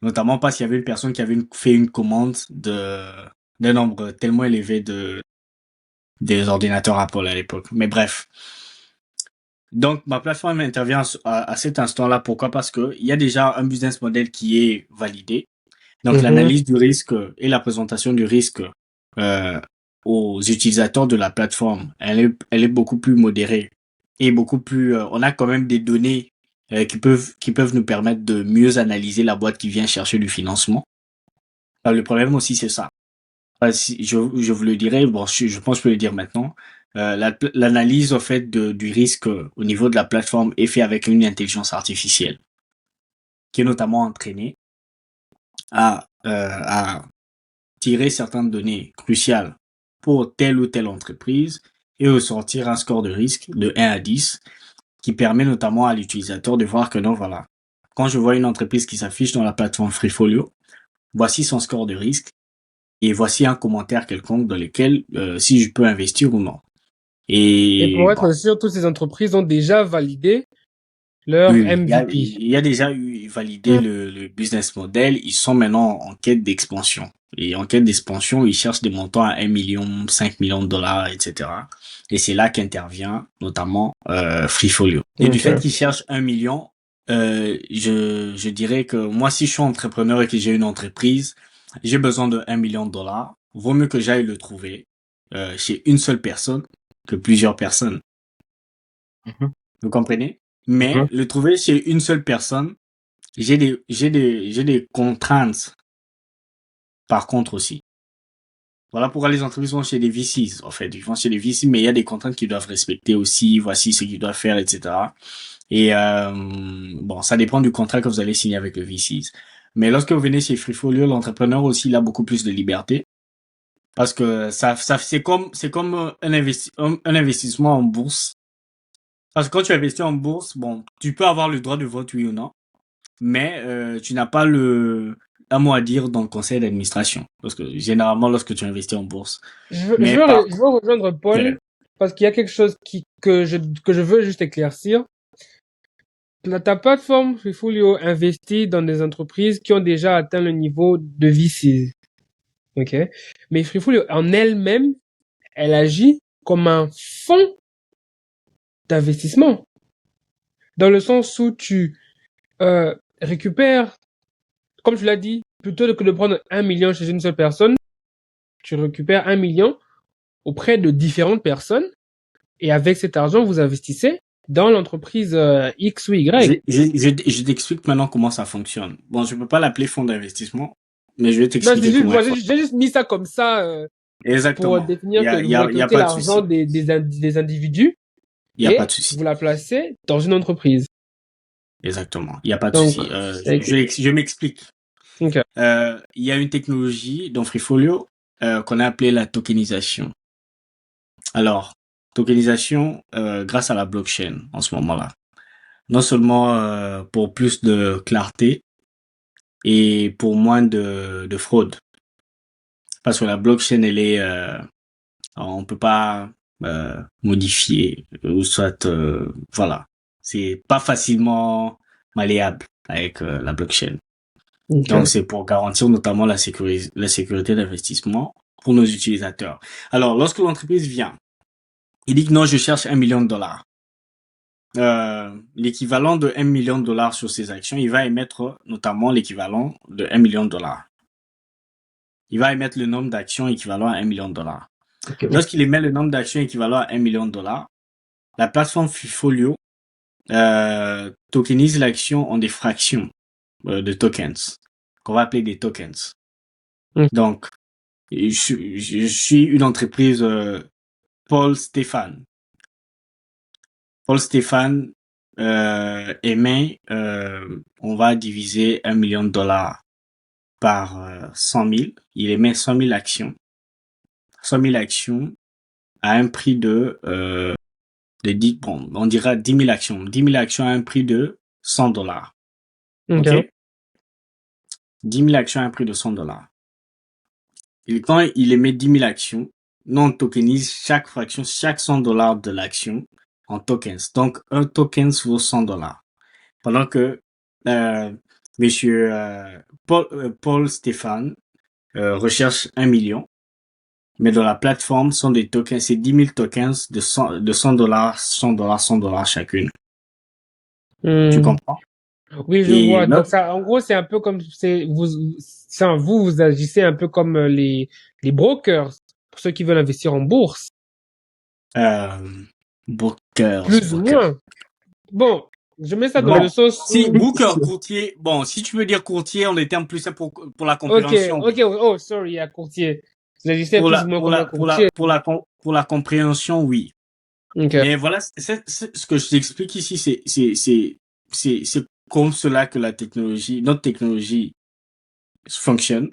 Speaker 2: Notamment parce qu'il y avait une personne qui avait fait une commande d'un nombre tellement élevé des ordinateurs Apple à l'époque. Mais bref. Donc, ma plateforme intervient à cet instant-là. Pourquoi? Parce que il y a déjà un business model qui est validé. Donc,
Speaker 3: Mhm.
Speaker 2: l'analyse du risque et la présentation du risque euh, aux utilisateurs de la plateforme, elle est beaucoup plus modérée et beaucoup plus. On a quand même des données qui peuvent nous permettre de mieux analyser la boîte qui vient chercher du financement. Le problème aussi, c'est ça. Je vous le dirai, bon, je pense que je peux le dire maintenant. L'analyse au fait du risque au niveau de la plateforme est fait avec une intelligence artificielle qui est notamment entraînée à tirer certaines données cruciales pour telle ou telle entreprise et ressortir un score de risque de 1 à 10 qui permet notamment à l'utilisateur de voir que non, voilà, quand je vois une entreprise qui s'affiche dans la plateforme Freefolio, voici son score de risque et voici un commentaire quelconque dans lequel si je peux investir ou non.
Speaker 3: Et
Speaker 2: Et
Speaker 3: pour
Speaker 2: bon,
Speaker 3: être sûr, toutes ces entreprises ont déjà validé leur
Speaker 2: oui, oui,
Speaker 3: MVP.
Speaker 2: il y a déjà eu validé le business model. Ils sont maintenant en quête d'expansion. Et en quête d'expansion, ils cherchent des montants à 1 million, 5 millions de dollars, etc. Et c'est là qu'intervient notamment Freefolio. Et du fait
Speaker 3: Ok.
Speaker 2: qu'ils cherchent 1 million, je dirais que moi, si je suis entrepreneur et que j'ai une entreprise, j'ai besoin de 1 million de dollars. Vaut mieux que j'aille le trouver chez une seule personne que plusieurs personnes.
Speaker 4: Mhm.
Speaker 2: Vous comprenez? Mais
Speaker 3: Mhm.
Speaker 2: le trouver chez une seule personne, j'ai des contraintes par contre aussi. Voilà pourquoi les entreprises vont chez des VCs, en fait. Ils vont chez des VCs, mais il y a des contraintes qu'ils doivent respecter aussi. Voici ce qu'ils doivent faire, etc. Et bon, ça dépend du contrat que vous allez signer avec le VCs. Mais lorsque vous venez chez Freefolio, l'entrepreneur aussi, il a beaucoup plus de liberté. Parce que c'est comme un investissement en bourse. Parce que quand tu investis en bourse, bon, tu peux avoir le droit de vote, oui ou non, mais tu n'as pas un mot à dire dans le conseil d'administration. Parce que généralement, lorsque tu investis en bourse. Mais par
Speaker 3: Je veux rejoindre
Speaker 2: ouais.
Speaker 3: Paul parce qu'il y a quelque chose que je veux juste éclaircir. Ta plateforme Freefolio investit dans des entreprises qui ont déjà atteint le niveau de VC. OK? Mais Freefolio en elle-même, elle agit comme un fonds d'investissement. Dans le sens où tu récupères, comme tu l'as dit, plutôt que de prendre 1 million chez une seule personne, tu récupères 1 million auprès de différentes personnes et avec cet argent, vous investissez dans l'entreprise X ou Y.
Speaker 2: Je t'explique maintenant comment ça fonctionne. Bon, je peux pas l'appeler fonds d'investissement, mais je vais
Speaker 3: Non,
Speaker 2: t'expliquer comment il
Speaker 3: j'ai
Speaker 2: fonctionne.
Speaker 3: juste mis ça comme ça pour
Speaker 2: Exactement.
Speaker 3: définir que vous
Speaker 2: Il y a
Speaker 3: récoltez
Speaker 2: pas de
Speaker 3: l'argent
Speaker 2: souci.
Speaker 3: des individus
Speaker 2: Il y a pas
Speaker 3: et
Speaker 2: de souci.
Speaker 3: vous la placez dans une entreprise.
Speaker 2: Exactement. Il y a pas de
Speaker 3: Donc,
Speaker 2: souci.
Speaker 3: c'est-
Speaker 2: Je m'explique.
Speaker 3: ok.
Speaker 2: Il y a une technologie dans Freefolio qu'on a appelée la tokenisation. Alors, tokenisation grâce à la blockchain en ce moment-là. Non seulement pour plus de clarté et pour moins de fraude. Parce que la blockchain, elle est, on peut pas modifier ou soit, voilà, c'est pas facilement malléable avec la blockchain. Donc
Speaker 3: Ok.
Speaker 2: c'est pour garantir notamment la sécurité d'investissement pour nos utilisateurs. Alors lorsque l'entreprise vient, il dit que non, je cherche 1 million de dollars. L'équivalent de 1 million de dollars sur ses actions, il va émettre notamment l'équivalent de 1 million de dollars. Il va émettre le nombre d'actions équivalent à 1 million de dollars.
Speaker 4: Ok.
Speaker 2: Lorsqu'il émet le nombre d'actions équivalent à 1 million de dollars, la plateforme Freefolio tokenise l'action en des fractions de tokens, qu'on va appeler des tokens.
Speaker 3: Mm.
Speaker 2: Donc, je suis une entreprise Paul Stéphane. Paul Stéphane émet, on va diviser 1 million de dollars par 100 000. Il émet 100 000 actions. 100 000 actions à un prix bon, on dira 10 000 actions. 10 000 actions à un prix de 100 dollars.
Speaker 3: Ok.
Speaker 2: OK? 10 000 actions à un prix de 100 dollars. Et quand il émet 10 000 actions, nous on tokenise chaque fraction, chaque 100 dollars de l'action en tokens. Donc, un token vaut 100 dollars. Pendant que monsieur Paul Stéphane recherche 1 million, mais dans la plateforme sont des tokens, c'est 10 000 tokens de 100 dollars, 100 dollars, 100 dollars chacune. Tu
Speaker 3: Hmm.
Speaker 2: comprends?
Speaker 3: Oui, je
Speaker 2: Et
Speaker 3: vois.
Speaker 2: là,
Speaker 3: Donc ça, en gros, c'est un peu comme vous agissez un peu comme les brokers pour ceux qui veulent investir en bourse,
Speaker 2: euh, Bookers,
Speaker 3: plus ou
Speaker 2: Bookers.
Speaker 3: moins. Bon, je mets ça dans le
Speaker 2: Bon,
Speaker 3: sens
Speaker 2: si
Speaker 3: où.
Speaker 2: Booker, courtier, bon, si tu veux dire courtier, on est termes plus simples pour la
Speaker 3: Ok,
Speaker 2: compréhension.
Speaker 3: ok. Oh, sorry, à courtier. Vous agissez plus ou moins comme un courtier.
Speaker 2: Pour la compréhension, oui.
Speaker 3: Ok.
Speaker 2: Mais voilà, ce que je t'explique ici, c'est comme cela que notre technologie fonctionne.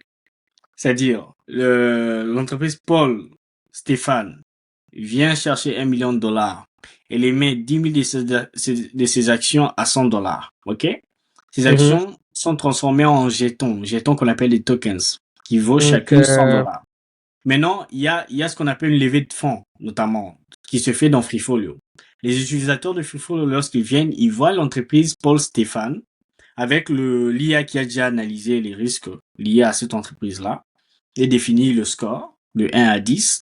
Speaker 2: C'est-à-dire, l'entreprise Paul Stéphane vient chercher 1 million de dollars et les met 10 000 de ses actions à 100 dollars. OK? Ces
Speaker 3: Mhm.
Speaker 2: actions sont transformées en jetons qu'on appelle des tokens, qui vaut
Speaker 3: Donc,
Speaker 2: chacune 100 dollars. Maintenant, il y a ce qu'on appelle une levée de fonds, notamment, qui se fait dans Freefolio. Les utilisateurs de Freefolio, lorsqu'ils viennent, ils voient l'entreprise Paul Stéphane avec l'IA qui a déjà analysé les risques liés à cette entreprise-là et défini le score de 1 à 10.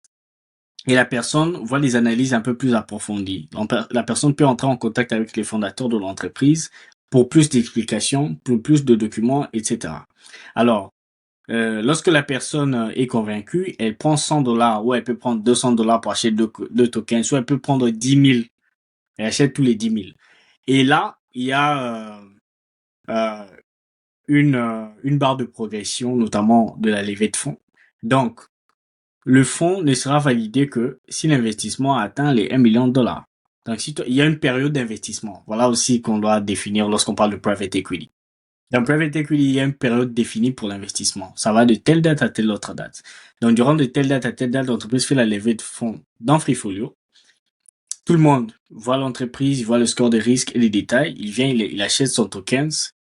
Speaker 2: Et la personne voit les analyses un peu plus approfondies. La personne peut entrer en contact avec les fondateurs de l'entreprise pour plus d'explications, pour plus de documents, etc. Alors, lorsque la personne est convaincue, elle prend 100 dollars ou elle peut prendre 200 dollars pour acheter deux tokens, soit elle peut prendre 10 000. Elle achète tous les 10 000. Et là, il y a euh, une barre de progression, notamment de la levée de fonds. Donc, le fonds ne sera validé que si l'investissement atteint les 1 million de dollars. Donc, il y a une période d'investissement. Voilà aussi qu'on doit définir lorsqu'on parle de private equity. Dans private equity, il y a une période définie pour l'investissement. Ça va de telle date à telle autre date. Donc, durant de telle date à telle date, l'entreprise fait la levée de fonds dans Freefolio. Tout le monde voit l'entreprise, il voit le score de risque et les détails. Il vient, il achète son tokens.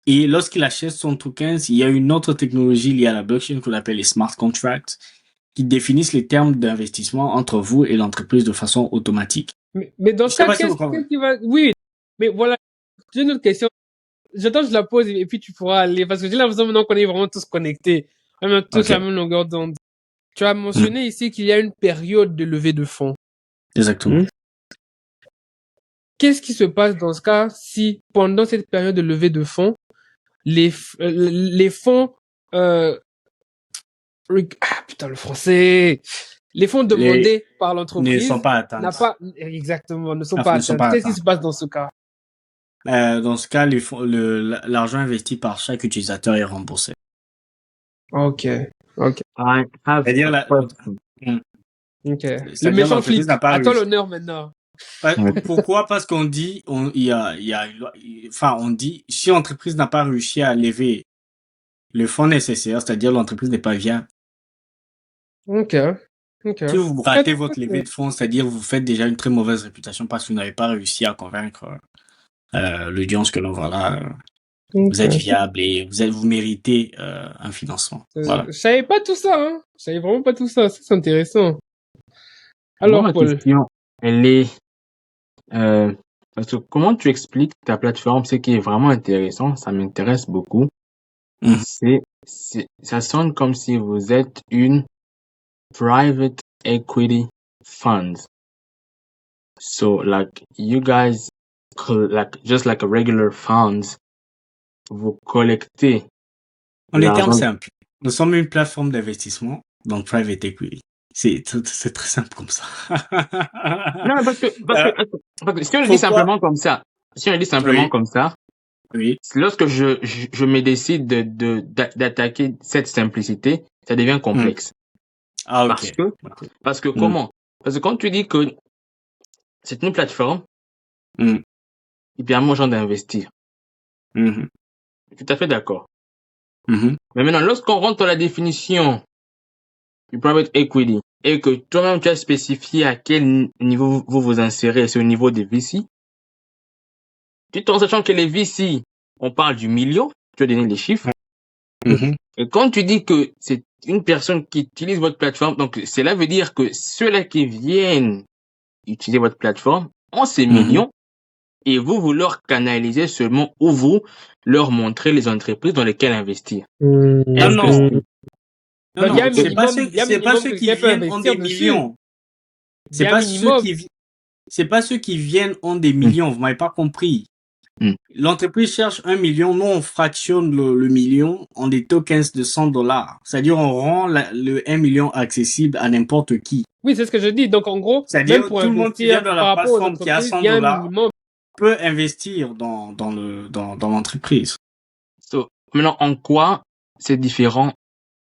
Speaker 2: Et lorsqu'il achète son tokens, il y a une autre technologie liée à la blockchain qu'on appelle les smart contracts qui définissent les termes d'investissement entre vous et l'entreprise de façon automatique.
Speaker 3: Mais dans
Speaker 2: Je
Speaker 3: ce
Speaker 2: sais
Speaker 3: cas,
Speaker 2: pas si vous
Speaker 3: qu'est-ce
Speaker 2: comprenez.
Speaker 3: qui va... Oui, mais voilà, j'ai une autre question. J'attends que je la pose et puis tu pourras aller, parce que j'ai l'impression maintenant qu'on est vraiment tous connectés, vraiment tous à
Speaker 2: Ok.
Speaker 3: la même longueur d'onde. Tu as mentionné ici qu'il y a une période de levée de fonds.
Speaker 2: Exactement.
Speaker 3: Qu'est-ce qui se passe dans ce cas si, pendant cette période de levée de fonds, les fonds, putain, le français, les fonds demandés par
Speaker 2: Ne
Speaker 3: l'entreprise
Speaker 2: sont pas atteints.
Speaker 3: exactement, ne sont
Speaker 2: Enfin,
Speaker 3: pas
Speaker 2: ne sont
Speaker 3: atteints.
Speaker 2: pas
Speaker 3: Qu'est-ce qui
Speaker 2: atteints.
Speaker 3: se passe dans ce cas?
Speaker 2: Dans ce cas, l'argent investi par chaque utilisateur est remboursé.
Speaker 3: Ok.
Speaker 4: I have
Speaker 2: C'est-à-dire,
Speaker 4: a question.
Speaker 3: Ok. Le
Speaker 2: c'est-à-dire
Speaker 3: méchant
Speaker 2: l'entreprise
Speaker 3: flic.
Speaker 2: n'a pas
Speaker 3: À toi
Speaker 2: réussi.
Speaker 3: l'honneur maintenant.
Speaker 2: Pourquoi? Parce qu'on dit, on dit, si l'entreprise n'a pas réussi à lever le fonds nécessaire, c'est-à-dire l'entreprise n'est pas viable.
Speaker 3: Ok.
Speaker 2: Si vous ratez votre levée de fonds, c'est-à-dire vous faites déjà une très mauvaise réputation parce que vous n'avez pas réussi à convaincre l'audience que voilà, vous êtes viable et vous méritez un financement. Voilà.
Speaker 3: Je savais pas tout ça, hein. Je savais vraiment pas tout ça. Ça, c'est intéressant.
Speaker 4: Moi,
Speaker 3: Alors,
Speaker 4: ma
Speaker 3: Paul.
Speaker 4: question, elle est, parce que comment tu expliques ta plateforme, ce qui est vraiment intéressant, ça m'intéresse beaucoup. Ça sonne comme si vous êtes une private equity fund. So, like, you guys, just like a regular funds, vous collectez
Speaker 2: En des termes
Speaker 4: l'argent.
Speaker 2: simples, nous sommes une plateforme d'investissement, donc private equity. C'est très simple comme ça.
Speaker 4: Non, parce que si on le dit simplement comme ça,
Speaker 2: Oui.
Speaker 4: comme ça,
Speaker 2: Oui.
Speaker 4: lorsque je me décide d'attaquer cette simplicité, ça devient complexe.
Speaker 2: Ah, ok.
Speaker 4: Parce que comment? Parce que quand tu dis que c'est une plateforme, il permet aux gens d'investir. Je suis tout à fait d'accord. Mais maintenant, lorsqu'on rentre dans la définition du private equity et que toi-même tu as spécifié à quel niveau vous vous insérez, c'est au niveau des VC, tout en sachant que les VC, on parle du million, tu as donné les chiffres. Et quand tu dis que c'est une personne qui utilise votre plateforme, donc cela veut dire que ceux-là qui viennent utiliser votre plateforme ont ces millions et vous leur canalisez seulement ou vous leur montrez les entreprises dans lesquelles investir.
Speaker 2: Non, c'est pas
Speaker 3: pas
Speaker 2: ceux qui viennent ont des millions. C'est pas ceux qui viennent ont des millions. Vous m'avez pas compris. L'entreprise cherche 1 million. Nous, on fractionne le million en des tokens de $100. C'est-à-dire, on rend le 1 million accessible à n'importe qui.
Speaker 3: Oui, c'est ce que je dis. Donc, en gros,
Speaker 2: c'est-à-dire, tout le monde qui vient dans la plateforme qui a $100 peut investir dans l'entreprise.
Speaker 4: So, maintenant, en quoi c'est différent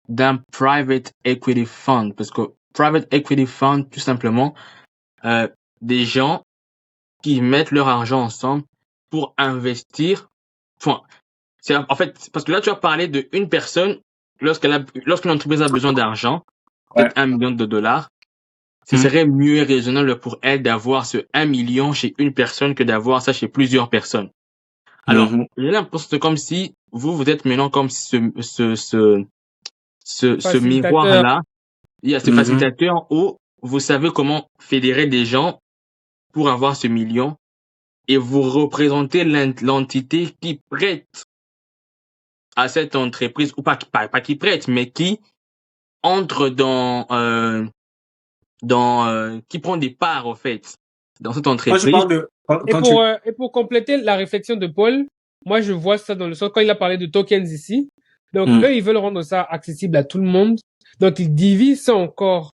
Speaker 4: d'un private equity fund? Parce que private equity fund, tout simplement, des gens qui mettent leur argent ensemble pour investir. Enfin, en fait, parce que là, tu as parlé de une personne, lorsqu'une entreprise a besoin d'argent, peut-être $1 million, ce serait mieux et raisonnable pour elle d'avoir ce 1 million chez une personne que d'avoir ça chez plusieurs personnes. Alors, j'ai l'impression que c'est comme si vous êtes maintenant comme ce miroir-là. Il y a ce facilitateur où vous savez comment fédérer des gens pour avoir ce million et vous représentez l'entité qui prête à cette entreprise, ou pas qui prête, mais qui entre qui prend des parts, en fait, dans cette entreprise.
Speaker 3: Et pour compléter la réflexion de Paul, moi, je vois ça dans le sens, quand il a parlé de tokens ici. Donc, eux, ils veulent rendre ça accessible à tout le monde. Donc, ils divisent ça encore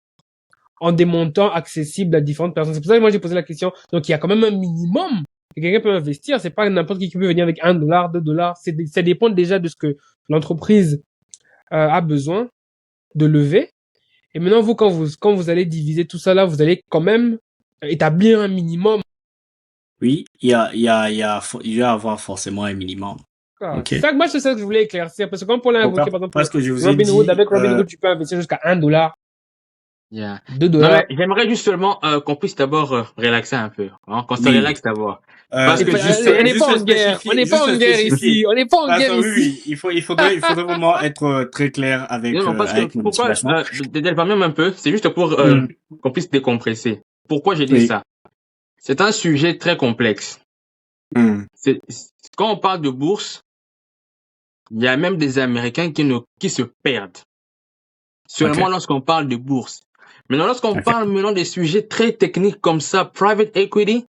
Speaker 3: en des montants accessibles à différentes personnes. C'est pour ça que moi, j'ai posé la question. Donc, il y a quand même un minimum que quelqu'un peut investir. C'est pas n'importe qui peut venir avec $1, $2. Ça dépend déjà de ce que l'entreprise a besoin de lever. Et maintenant, vous, quand vous allez diviser tout ça là, vous allez quand même établir un minimum.
Speaker 2: Oui, il va avoir forcément un minimum.
Speaker 3: Okay. C'est ça que moi, c'est ça que je voulais éclaircir. Parce que quand Paul a évoqué, par exemple,
Speaker 2: parce que je vous
Speaker 3: Robinhood, avec Robinhood,
Speaker 2: Robinhood,
Speaker 3: tu peux investir jusqu'à $1.
Speaker 4: Yeah.
Speaker 3: 2
Speaker 4: Non,
Speaker 3: dollars.
Speaker 4: mais j'aimerais juste seulement qu'on puisse d'abord relaxer un peu, hein, qu'on se
Speaker 2: Oui.
Speaker 4: relaxe d'abord. Parce que tu
Speaker 2: Juste,
Speaker 4: sais,
Speaker 3: On n'est
Speaker 2: juste
Speaker 3: pas en guerre. On n'est pas en guerre
Speaker 2: spécifier.
Speaker 3: ici. On n'est pas en
Speaker 2: Parce
Speaker 3: guerre
Speaker 2: que oui,
Speaker 3: ici.
Speaker 2: il faudrait vraiment être très clair
Speaker 4: non, non, parce que
Speaker 2: avec mon
Speaker 4: pourquoi,
Speaker 2: explication.
Speaker 4: déjà, même un peu, c'est juste pour
Speaker 2: Hmm.
Speaker 4: qu'on puisse décompresser. Pourquoi j'ai dit
Speaker 2: Oui.
Speaker 4: ça? C'est un sujet très complexe.
Speaker 2: Hmm.
Speaker 4: Quand on parle de bourse, il y a même des Américains qui se perdent. Seulement
Speaker 2: Ok.
Speaker 4: lorsqu'on parle de bourse. Maintenant, lorsqu'on
Speaker 2: Ok.
Speaker 4: parle maintenant des sujets très techniques comme ça, private equity,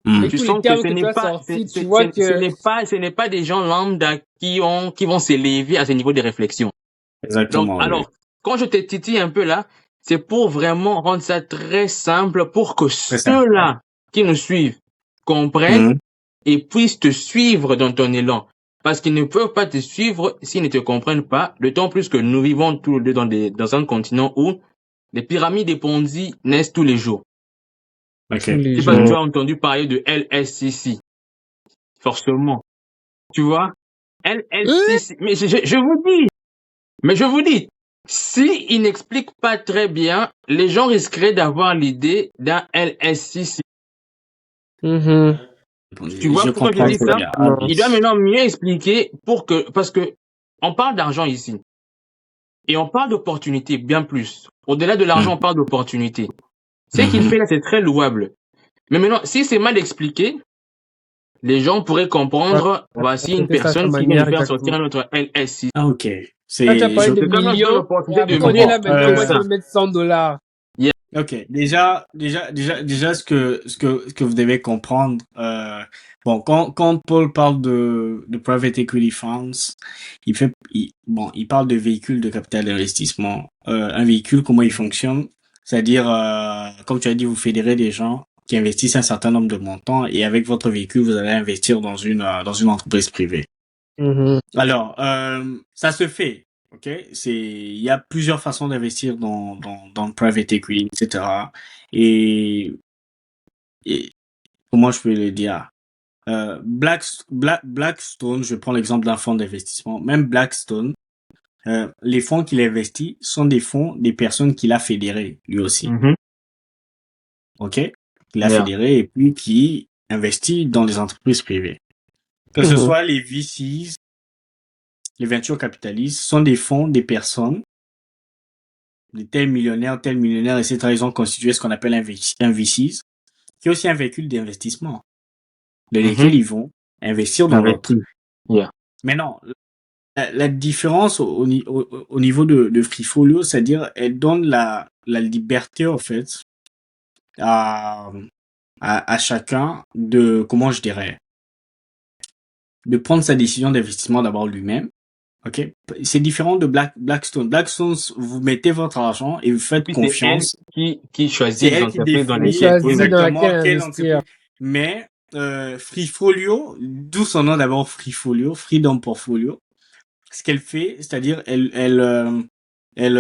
Speaker 2: Hmm.
Speaker 3: Avec
Speaker 4: tu
Speaker 3: tous les
Speaker 4: sens que
Speaker 3: termes que tu as sortis, tu vois que...
Speaker 4: ce n'est pas des gens lambda qui vont s'élever à ce niveau de réflexion. Donc,
Speaker 2: Exactement, oui.
Speaker 4: alors, quand je te titille un peu là, c'est pour vraiment rendre ça très simple pour que
Speaker 2: Très simple.
Speaker 4: ceux-là qui nous suivent comprennent
Speaker 2: Hmm.
Speaker 4: et puissent te suivre dans ton élan. Parce qu'ils ne peuvent pas te suivre s'ils ne te comprennent pas, d'autant plus que nous vivons tous les deux dans un continent où les pyramides et Ponzi naissent tous les jours.
Speaker 2: Ok.
Speaker 3: Tous les
Speaker 4: Je sais pas si tu
Speaker 3: jours.
Speaker 4: as entendu parler de LSCC, forcément. Tu vois? LSCC. Mais je vous dis, si ils n'expliquent pas très bien, les gens risqueraient d'avoir l'idée d'un LSCC.
Speaker 3: Mhm.
Speaker 4: Tu vois
Speaker 2: Je
Speaker 4: pourquoi je
Speaker 2: comprends
Speaker 4: dis
Speaker 2: très
Speaker 4: ça?
Speaker 2: bien. Ah oui.
Speaker 4: Il doit maintenant mieux expliquer parce que on parle d'argent ici. Et on parle d'opportunité bien plus. Au-delà de
Speaker 2: Hmm.
Speaker 4: l'argent, on parle d'opportunité. Ce qu'il
Speaker 2: Mhm.
Speaker 4: fait là, c'est très louable. Mais maintenant, si c'est mal expliqué, les gens pourraient
Speaker 3: Ouais,
Speaker 4: comprendre, voici une
Speaker 3: c'était ça sa
Speaker 4: personne qui vient de
Speaker 3: manière,
Speaker 4: faire sortir
Speaker 3: exactement.
Speaker 4: un autre LSC.
Speaker 2: Ah, ok.
Speaker 3: Là, tu as
Speaker 2: C'est,
Speaker 3: parlé
Speaker 2: je,
Speaker 3: de
Speaker 4: C'est comme on se donne
Speaker 3: millions, et
Speaker 4: l'opportunité de
Speaker 3: après, on est
Speaker 2: bon,
Speaker 3: là
Speaker 4: vivre.
Speaker 3: maintenant, moi, je
Speaker 4: Ça.
Speaker 3: vais mettre $100.
Speaker 2: ok. Déjà, ce que vous devez comprendre, bon, quand Paul parle de private equity funds, il parle de véhicules de capital d'investissement. Un véhicule, comment il fonctionne? C'est-à-dire, comme tu as dit, vous fédérez des gens qui investissent un certain nombre de montants et avec votre véhicule, vous allez investir dans une entreprise privée.
Speaker 3: Mhm.
Speaker 2: Alors, ça se fait, ok? Il y a plusieurs façons d'investir dans le private equity, etc. Et, et comment je peux le dire? Blackstone, je prends l'exemple d'un fonds d'investissement. Même Blackstone, les fonds qu'il investit sont des fonds des personnes qu'il a fédérées, lui aussi,
Speaker 4: Mhm.
Speaker 2: ok? Qu'il a
Speaker 4: Yeah.
Speaker 2: fédérées et puis qui investit dans les entreprises privées. Que ce
Speaker 3: Mhm.
Speaker 2: soit les VCs, les venture capitalistes, sont des fonds des personnes de tel millionnaire, etc. Ils ont constitué ce qu'on appelle un VCs, qui est aussi un véhicule d'investissement, de
Speaker 4: Mhm.
Speaker 2: lesquels ils vont investir dans l'autre.
Speaker 4: Investi. Yeah.
Speaker 2: Maintenant, la différence au niveau de Freefolio, c'est-à-dire, elle donne la liberté, en fait, à, à chacun de, comment je dirais, de prendre sa décision d'investissement d'abord lui-même. Ok, c'est différent de Blackstone. Blackstone, vous mettez votre argent et vous faites
Speaker 4: Puis c'est elle
Speaker 2: confiance.
Speaker 4: qui
Speaker 2: C'est
Speaker 4: choisit les
Speaker 2: elle qui
Speaker 4: entreprises dans
Speaker 3: Il
Speaker 2: définit
Speaker 4: lesquelles. Oui,
Speaker 3: choisit
Speaker 4: oui.
Speaker 3: dans laquelle
Speaker 2: exactement quelle
Speaker 3: investir.
Speaker 2: entreprise. Mais Freefolio, d'où son nom d'abord Freefolio, Freedom Portfolio. Ce qu'elle fait, c'est-à-dire elle, elle,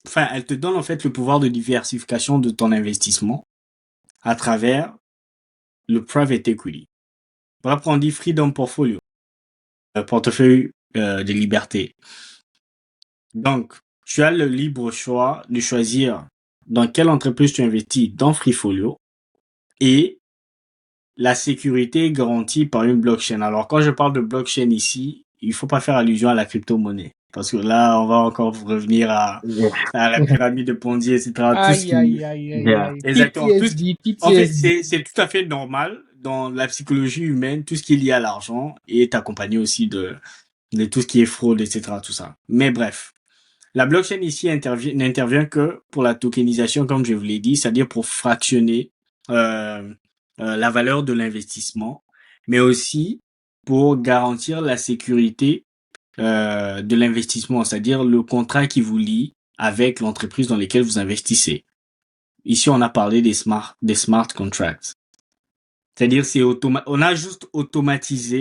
Speaker 2: enfin, elle te donne en fait le pouvoir de diversification de ton investissement à travers le private equity. Voilà pourquoi on dit Freedom Portfolio, portefeuille de liberté. Donc, tu as le libre choix de choisir dans quelle entreprise tu investis dans Freefolio et la sécurité est garantie par une blockchain. Alors, quand je parle de blockchain ici, il faut pas faire allusion à la crypto-monnaie. Parce que là, on va encore revenir
Speaker 4: Yeah.
Speaker 2: à la pyramide de Ponzi, etc. Tout ce
Speaker 3: Aïe,
Speaker 2: qui,
Speaker 3: aïe, aïe, aïe,
Speaker 4: Yeah.
Speaker 3: aïe.
Speaker 2: exactement, tout ce qui,
Speaker 3: PTSD,
Speaker 2: en fait,
Speaker 3: PTSD.
Speaker 2: c'est tout à fait normal dans la psychologie humaine, tout ce qui est lié à l'argent est accompagné aussi de tout ce qui est fraude, etc. Tout ça. Mais bref. La blockchain ici n'intervient que pour la tokenisation, comme je vous l'ai dit, c'est-à-dire pour fractionner euh, la valeur de l'investissement, mais aussi pour garantir la sécurité de l'investissement, c'est-à-dire le contrat qui vous lie avec l'entreprise dans laquelle vous investissez. Ici, on a parlé des smart contracts. C'est-à-dire, on a juste automatisé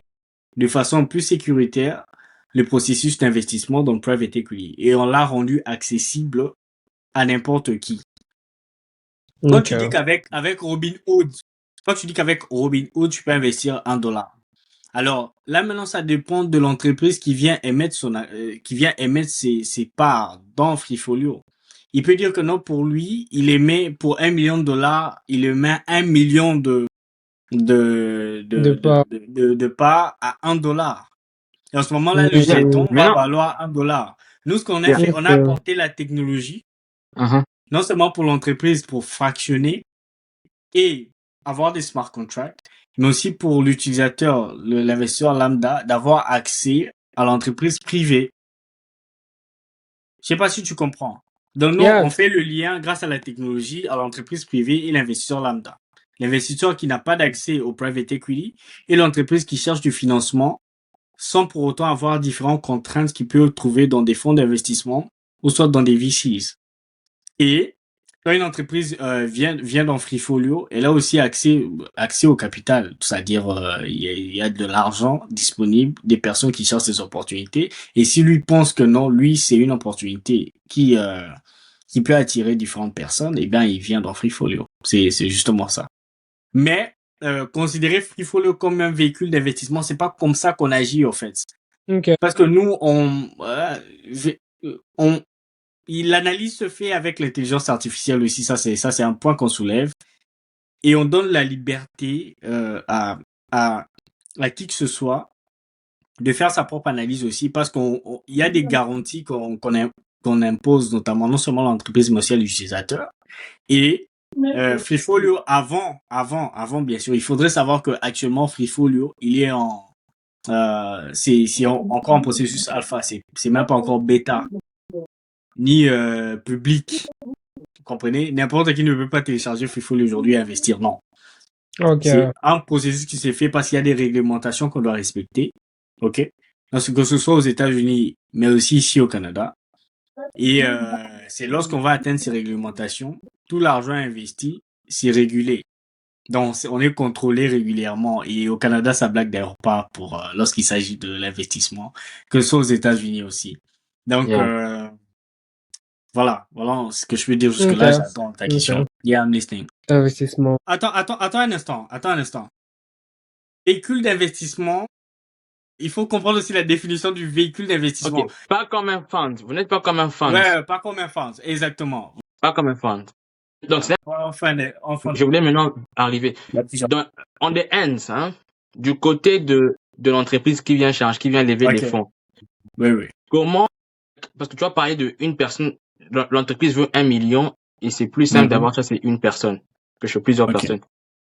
Speaker 2: de façon plus sécuritaire le processus d'investissement dans le private equity et on l'a rendu accessible à n'importe qui. Quand
Speaker 3: Ok.
Speaker 2: tu dis qu'avec Robinhood, quand tu dis qu'avec Robinhood, tu peux investir $1, Alors, là, maintenant, ça dépend de l'entreprise qui vient émettre ses parts dans Freefolio. Il peut dire que non, pour lui, il émet pour $1 million, il émet 1 million
Speaker 3: De part.
Speaker 2: de parts à $1. Et en ce moment-là, le
Speaker 4: Bien.
Speaker 2: jeton va
Speaker 4: Maintenant,
Speaker 2: valoir $1. Nous, ce qu'on a
Speaker 4: bien.
Speaker 2: fait, on a
Speaker 3: Ok.
Speaker 2: apporté la technologie,
Speaker 4: Mhm.
Speaker 2: non seulement pour l'entreprise pour fractionner et avoir des smart contracts, mais aussi pour l'utilisateur, l'investisseur lambda, d'avoir accès à l'entreprise privée. Je sais pas si tu comprends. Donc, nous,
Speaker 3: Yeah.
Speaker 2: on fait le lien grâce à la technologie à l'entreprise privée et l'investisseur lambda. L'investisseur qui n'a pas d'accès au private equity et l'entreprise qui cherche du financement sans pour autant avoir différentes contraintes qu'il peut trouver dans des fonds d'investissement ou soit dans des VCs. Et quand une entreprise vient dans Freefolio, elle a aussi accès au capital, c'est-à-dire il y a de l'argent disponible, des personnes qui cherchent des opportunités. Et si lui pense que non, lui c'est une opportunité qui peut attirer différentes personnes, eh bien il vient dans Freefolio. C'est justement ça. Mais considérer Freefolio comme un véhicule d'investissement, c'est pas comme ça qu'on agit en fait.
Speaker 3: Ok.
Speaker 2: Parce que nous, on l'analyse se fait avec l'intelligence artificielle aussi. Ça, c'est un point qu'on soulève. Et on donne la liberté à, à qui que ce soit de faire sa propre analyse aussi, parce il y a des garanties qu'on impose, notamment non seulement à l'entreprise, mais aussi à l'utilisateur. Et Freefolio, avant, bien sûr, il faudrait savoir que actuellement Freefolio, il est encore en processus alpha. C'est même pas encore bêta ni public. Vous comprenez? N'importe qui ne peut pas télécharger Freefolio aujourd'hui et investir. Non.
Speaker 3: Ok.
Speaker 2: C'est un processus qui s'est fait parce qu'il y a des réglementations qu'on doit respecter. OK? Parce que ce soit aux États-Unis, mais aussi ici au Canada. Et c'est lorsqu'on va atteindre ces réglementations, tout l'argent investi, c'est régulé. Donc, on est contrôlé régulièrement. Et au Canada, ça blague d'ailleurs pas pour lorsqu'il s'agit de l'investissement, que ce soit aux États-Unis aussi. Donc,
Speaker 4: Yeah.
Speaker 2: voilà ce que je peux dire
Speaker 3: Ok.
Speaker 2: jusque-là. J'attends ta
Speaker 3: Ok.
Speaker 2: question. Yeah, I'm listening.
Speaker 3: Investissement.
Speaker 2: Attends un instant. Véhicule d'investissement, il faut comprendre aussi la définition du véhicule
Speaker 4: Ok.
Speaker 2: d'investissement.
Speaker 4: Pas comme un fund. Vous n'êtes pas comme un fund.
Speaker 2: Ouais, pas comme un fonds, exactement.
Speaker 4: Pas comme un fund. Donc,
Speaker 2: Enfin,
Speaker 4: je voulais maintenant arriver. Donc, on the ends, hein, du côté de l'entreprise qui vient lever les
Speaker 2: ok.
Speaker 4: fonds.
Speaker 2: Oui.
Speaker 4: Comment, parce que tu as parlé de une personne, l'entreprise veut 1 million et c'est plus simple
Speaker 2: Mhm.
Speaker 4: d'avoir ça, c'est une personne que chez plusieurs
Speaker 2: Ok.
Speaker 4: personnes.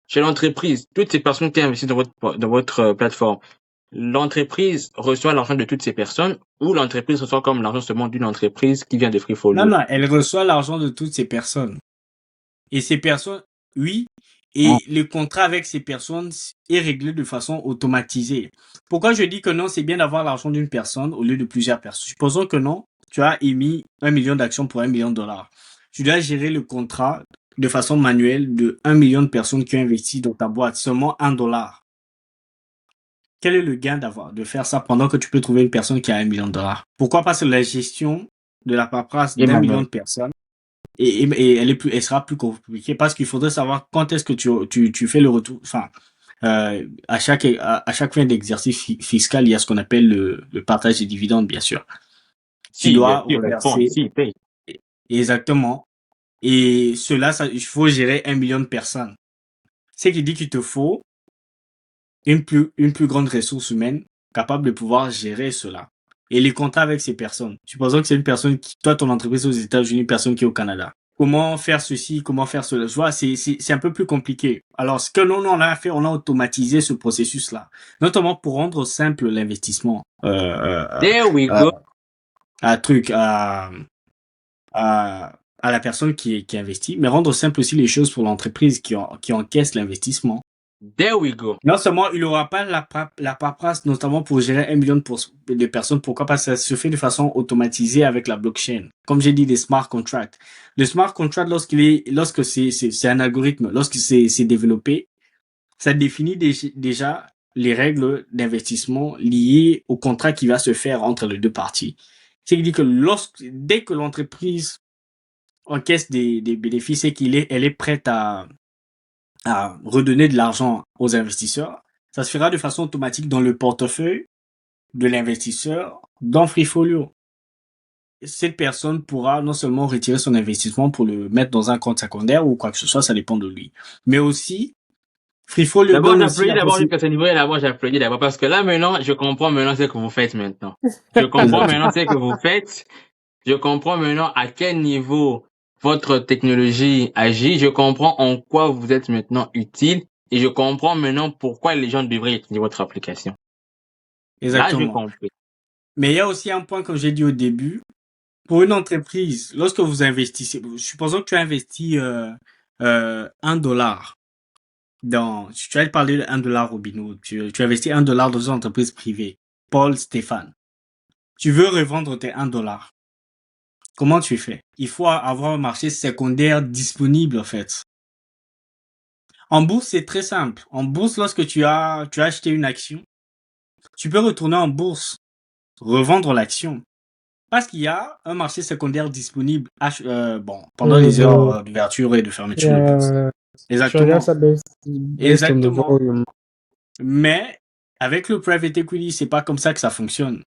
Speaker 4: Chez l'entreprise, toutes ces personnes qui investissent dans votre plateforme, l'entreprise reçoit l'argent de toutes ces personnes ou l'entreprise reçoit comme l'argent seulement d'une entreprise qui vient de Freefolio?
Speaker 2: Non, elle reçoit l'argent de toutes ces personnes. Et ces personnes, oui,
Speaker 4: Ah.
Speaker 2: et le contrat avec ces personnes est réglé de façon automatisée. Pourquoi je dis que non, c'est bien d'avoir l'argent d'une personne au lieu de plusieurs personnes? Supposons que non, tu as émis 1 million d'actions pour $1 million. Tu dois gérer le contrat de façon manuelle de 1 million de personnes qui ont investi dans ta boîte, seulement $1. Quel est le gain de faire ça pendant que tu peux trouver une personne qui a $1 million? Pourquoi? Parce que la gestion de la paperasse d'1 million
Speaker 4: Emmanuel.
Speaker 2: de personnes et elle sera plus compliquée parce qu'il faudrait savoir quand est-ce que tu fais le retour. Enfin, à chaque fin d'exercice fiscal, il y a ce qu'on appelle le partage des dividendes, bien sûr. Tu
Speaker 4: Si, bien
Speaker 2: dois
Speaker 4: sûr, répond,
Speaker 2: reverser
Speaker 4: si, il paye.
Speaker 2: exactement. Et cela, il faut gérer 1 million de personnes. Ce qui dit qu'il te faut une plus grande ressource humaine capable de pouvoir gérer cela. Et les contrats avec ces personnes. Supposons que c'est une personne toi, ton entreprise aux États-Unis, une personne qui est au Canada. Comment faire ceci, comment faire cela? Je vois, c'est un peu plus compliqué. Alors, ce que nous, on a fait, on a automatisé ce processus-là. Notamment pour rendre simple l'investissement,
Speaker 4: There we
Speaker 2: euh,
Speaker 4: go.
Speaker 2: à la personne qui investit, mais rendre simple aussi les choses pour l'entreprise qui encaisse l'investissement.
Speaker 4: There we go.
Speaker 2: Non seulement il n'aura pas la paperasse, notamment pour gérer 1 million de personnes. Pourquoi? Parce que ça se fait de façon automatisée avec la blockchain. Comme j'ai dit, des smart contracts. Le smart contract, lorsque c'est un algorithme, lorsque c'est développé, ça définit déjà les règles d'investissement liées au contrat qui va se faire entre les deux parties. C'est-à-dire que dès que l'entreprise encaisse des bénéfices et elle est prête à redonner de l'argent aux investisseurs, ça se fera de façon automatique dans le portefeuille de l'investisseur dans Freefolio. Cette personne pourra non seulement retirer son investissement pour le mettre dans un compte secondaire ou quoi que ce soit, ça dépend de lui. Mais aussi, Freefolio
Speaker 4: D'abord,
Speaker 2: donne aussi
Speaker 4: j'applaudis
Speaker 2: la
Speaker 4: d'abord
Speaker 2: possibilité.
Speaker 4: jusqu'à ce niveau, et d'abord, j'applaudis d'abord, parce que là, maintenant, je comprends maintenant ce que vous faites maintenant. Je comprends maintenant ce que vous faites. Je comprends maintenant à quel niveau votre technologie agit. Je comprends en quoi vous êtes maintenant utile. Et je comprends maintenant pourquoi les gens devraient utiliser votre application. Là, j'ai
Speaker 2: Exactement.
Speaker 4: compris.
Speaker 2: Mais il y a aussi un point, comme j'ai dit au début, pour une entreprise, lorsque vous investissez, supposons que tu as investi $1 tu as parlé de $1 Robinhood, tu investis $1 dans une entreprise privée, Paul Stéphane. Tu veux revendre tes $1. Comment tu fais? Il faut avoir un marché secondaire disponible, en fait. En bourse, c'est très simple. En bourse, lorsque tu as acheté une action, tu peux retourner en bourse, revendre l'action. Parce qu'il y a un marché secondaire disponible pendant les heures d'ouverture et de fermeture de bourse.
Speaker 3: Je regarde
Speaker 2: Exactement.
Speaker 3: ça based on the
Speaker 2: Exactement.
Speaker 3: volume.
Speaker 2: Mais avec le private equity, c'est pas comme ça que ça fonctionne.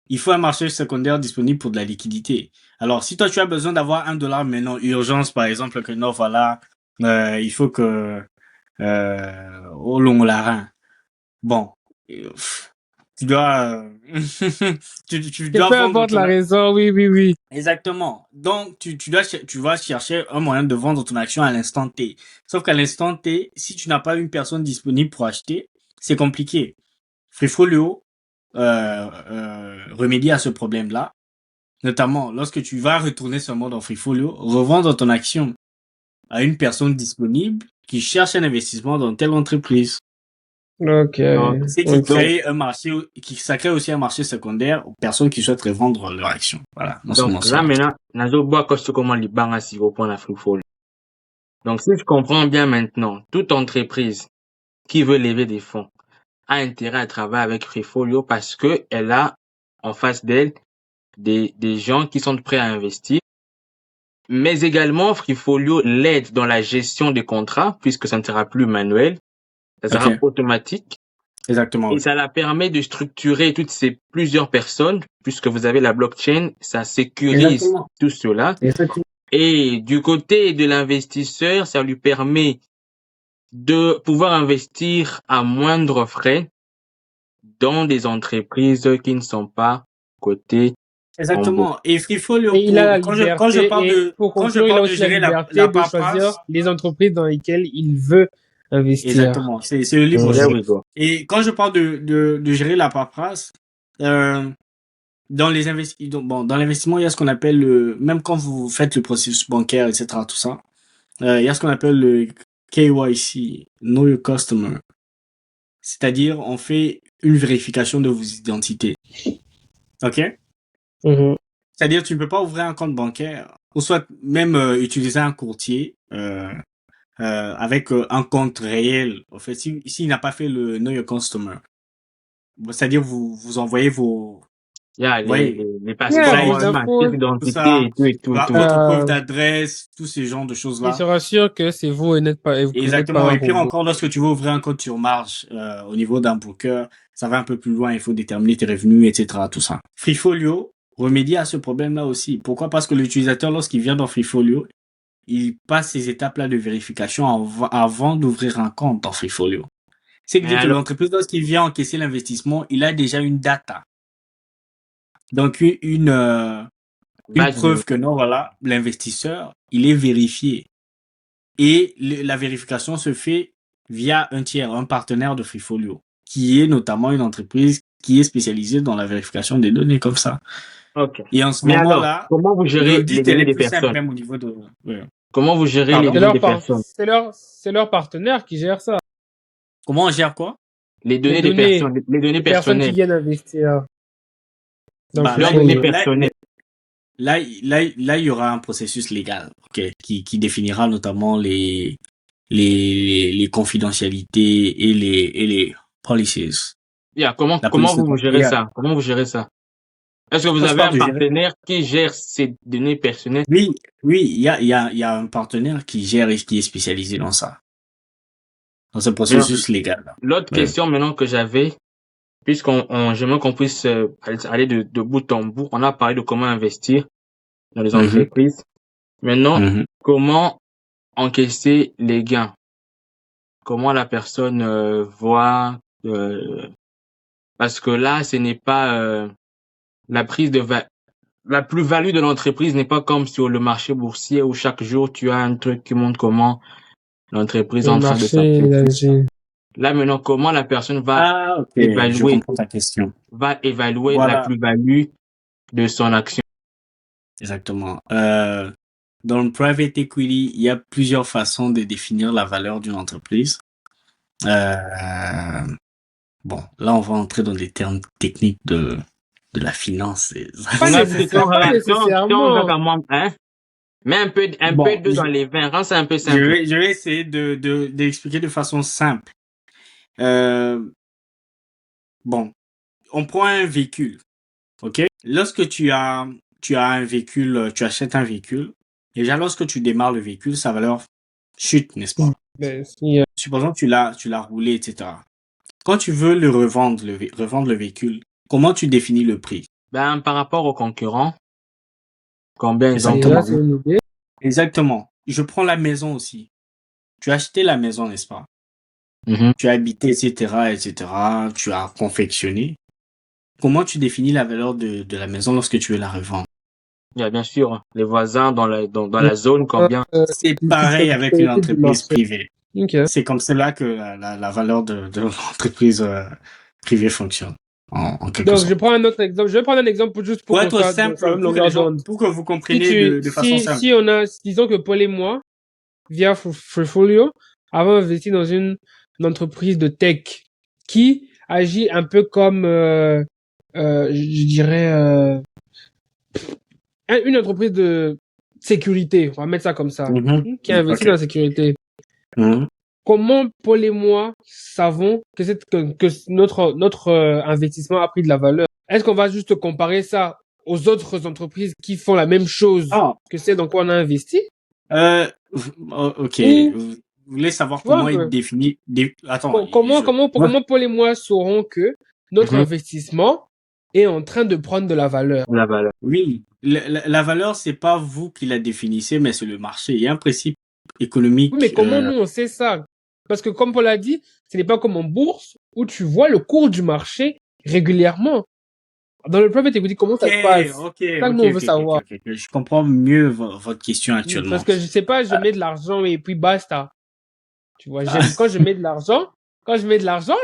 Speaker 2: Il faut un marché secondaire disponible pour de la liquidité. Alors, si toi tu as besoin d'avoir $1 maintenant, urgence par exemple, que non, voilà, il faut que au long larin. Bon, tu dois tu
Speaker 3: Et
Speaker 2: dois
Speaker 3: peu
Speaker 2: vendre
Speaker 3: importe la raison, oui.
Speaker 2: Exactement. Donc, tu vas chercher un moyen de vendre ton action à l'instant T. Sauf qu'à l'instant T, si tu n'as pas une personne disponible pour acheter, c'est compliqué. Freefolio remédie à ce problème-là, notamment lorsque tu vas retourner seulement dans Freefolio, revendre ton action à une personne disponible qui cherche un investissement dans telle entreprise.
Speaker 3: Ok.
Speaker 2: C'est ça crée aussi un marché secondaire aux personnes qui souhaitent revendre leur action. Voilà.
Speaker 4: Donc, là, maintenant, nazoboa kosto comment les banques si vous prenez la Freefolio. Donc, si je comprends bien maintenant, toute entreprise qui veut lever des fonds a intérêt à travailler avec Freefolio parce que elle a en face d'elle des gens qui sont prêts à investir. Mais également, Freefolio l'aide dans la gestion des contrats puisque ça ne sera plus manuel, ça sera automatique.
Speaker 2: Exactement.
Speaker 4: Et ça la permet de structurer toutes ces plusieurs personnes puisque vous avez la blockchain, ça sécurise tout cela.
Speaker 2: Exactement.
Speaker 4: Et du côté de l'investisseur, ça lui permet de pouvoir investir à moindre frais dans des entreprises qui ne sont pas cotées.
Speaker 2: Exactement. Et Freefolio,
Speaker 3: Et il a la
Speaker 2: quand
Speaker 3: liberté,
Speaker 2: je parle
Speaker 3: et pour conclure, il a aussi la liberté de choisir les entreprises dans lesquelles il veut investir.
Speaker 2: Exactement. C'est le libre choix. Et quand je parle de gérer la paperasse, dans l'investissement, il y a ce qu'on appelle même quand vous faites le processus bancaire, etc., tout ça, il y a ce qu'on appelle le KYC, Know Your Customer. C'est-à-dire, on fait une vérification de vos identités. OK? C'est-à-dire, tu ne peux pas ouvrir un compte bancaire, ou soit même utiliser un courtier avec un compte réel. En fait, s'il n'a pas fait le Know Your Customer, c'est-à-dire, vous envoyez vos...
Speaker 4: les passeports, les d'identité et tout.
Speaker 2: Votre preuve d'adresse, tous ces genres de choses-là.
Speaker 3: Il sera sûr que c'est vous et n'êtes pas...
Speaker 2: Exactement. Et puis encore, lorsque tu veux ouvrir un compte sur marge au niveau d'un broker, ça va un peu plus loin, il faut déterminer tes revenus, etc. Tout ça. Freefolio remédie à ce problème-là aussi. Pourquoi? Parce que l'utilisateur, lorsqu'il vient dans Freefolio, il passe ces étapes-là de vérification avant d'ouvrir un compte dans Freefolio. C'est que l'entreprise, lorsqu'il vient encaisser l'investissement, il a déjà une data. Donc, une preuve que non, voilà, l'investisseur, il est vérifié. Et la vérification se fait via un tiers, un partenaire de Freefolio, qui est notamment une entreprise qui est spécialisée dans la vérification des données comme ça.
Speaker 4: Ok.
Speaker 2: Et en ce moment-là,
Speaker 4: comment vous gérez les données des personnes?
Speaker 2: Même au niveau de...
Speaker 4: Comment vous gérez les données des personnes?
Speaker 3: C'est leur partenaire qui gère ça.
Speaker 2: Comment on gère quoi?
Speaker 4: Les données des personnes, les données personnelles.
Speaker 3: Personnes qui viennent investir.
Speaker 4: Leurs données personnelles.
Speaker 2: Là, il y aura un processus légal, qui définira notamment les confidentialités et les policies.
Speaker 4: Comment vous gérez ça? Comment vous gérez ça? Est-ce que vous avez un partenaire qui gère ces données personnelles?
Speaker 2: Oui, il y a un partenaire qui gère et qui est spécialisé dans ça. dans ce processus légal.
Speaker 4: L'autre
Speaker 2: Ouais.
Speaker 4: question maintenant que j'avais, j'aimerais qu'on puisse aller de bout en bout. On a parlé de comment investir dans les entreprises. Maintenant, comment encaisser les gains? Comment la personne voit parce que là, ce n'est pas la prise de la plus-value de l'entreprise n'est pas comme sur le marché boursier où chaque jour tu as un truc qui montre comment l'entreprise est
Speaker 3: Le
Speaker 4: en train de
Speaker 3: marché,
Speaker 4: s'apprécier. Là maintenant, comment la personne va
Speaker 2: Ok, je
Speaker 4: évaluer
Speaker 2: comprends ta question.
Speaker 4: la
Speaker 2: Voilà,
Speaker 4: plus-value de son action?
Speaker 2: exactement. Dans le private equity, il y a plusieurs façons de définir la valeur d'une entreprise. Bon, là, on va entrer dans des termes techniques de la finance.
Speaker 3: Pas
Speaker 4: Pas
Speaker 3: nécessairement.
Speaker 4: Mets un peu
Speaker 2: Bon,
Speaker 4: d'eau dans les vins, rends ça un peu
Speaker 2: je
Speaker 4: simple.
Speaker 2: vais essayer d'expliquer de façon simple. Bon, on prend un véhicule, ok? Lorsque tu as un véhicule, tu achètes un véhicule, déjà lorsque tu démarres le véhicule, sa valeur chute, n'est-ce pas?
Speaker 3: Ben, si,
Speaker 2: Supposons que tu l'as roulé, etc. Quand tu veux le revendre, revendre le véhicule, comment tu définis le prix?
Speaker 4: Ben, par rapport aux concurrents, combien ils ont
Speaker 2: Exactement.
Speaker 3: déjà, c'est une idée.
Speaker 2: Exactement. Je prends la maison aussi. Tu as acheté la maison, n'est-ce pas?
Speaker 4: Mhm.
Speaker 2: Tu as habité, etc., etc. Tu as confectionné. Comment tu définis la valeur de la maison lorsque tu veux la revendre?
Speaker 4: Il y a bien sûr les voisins dans la zone, combien.
Speaker 2: C'est pareil avec une
Speaker 3: Propriété du
Speaker 2: entreprise
Speaker 3: marché.
Speaker 2: privée.
Speaker 3: Ok.
Speaker 2: C'est comme cela que la valeur de l'entreprise privée fonctionne, en quelque
Speaker 3: Donc,
Speaker 2: sorte.
Speaker 3: je prends un autre exemple. Je vais prendre un exemple juste pour
Speaker 2: Pour
Speaker 3: qu'on
Speaker 2: être
Speaker 3: soit
Speaker 2: simple,
Speaker 3: sur la même longueur d'onde.
Speaker 2: pour que vous
Speaker 3: Si
Speaker 2: compreniez de façon simple.
Speaker 3: si on a, disons que Paul et moi, via Freefolio, avons investi dans une entreprise de tech qui agit un peu comme, je dirais, une entreprise de sécurité. On va mettre ça comme ça. Qui investit
Speaker 2: Ok.
Speaker 3: dans la sécurité.
Speaker 2: Mhm.
Speaker 3: Comment Paul et moi savons que notre investissement a pris de la valeur? Est-ce qu'on va juste comparer ça aux autres entreprises qui font la même chose
Speaker 2: Ah,
Speaker 3: que celle dans quoi on a investi?
Speaker 2: ok.
Speaker 3: Ou,
Speaker 2: Vous voulez savoir
Speaker 3: tu vois un
Speaker 2: comment il
Speaker 3: peu,
Speaker 2: définit Attends,
Speaker 3: comment Paul et moi saurons que notre
Speaker 4: Mhm.
Speaker 3: investissement est en train de prendre de la valeur?
Speaker 4: La valeur.
Speaker 2: Oui, la valeur, c'est pas vous qui la définissez, mais c'est le marché. Il y a un principe
Speaker 3: Oui,
Speaker 2: économique.
Speaker 3: mais comment nous on sait ça? Parce que comme Paul a dit, ce n'est pas comme en bourse où tu vois le cours du marché régulièrement. Dans le private equity, comment ça se passe?
Speaker 2: Ok,
Speaker 3: C'est ça que nous on veut savoir.
Speaker 2: Je comprends mieux votre question
Speaker 3: Parce
Speaker 2: actuellement.
Speaker 3: que je sais pas, je mets de l'argent et puis basta. Tu vois, quand je mets de l'argent,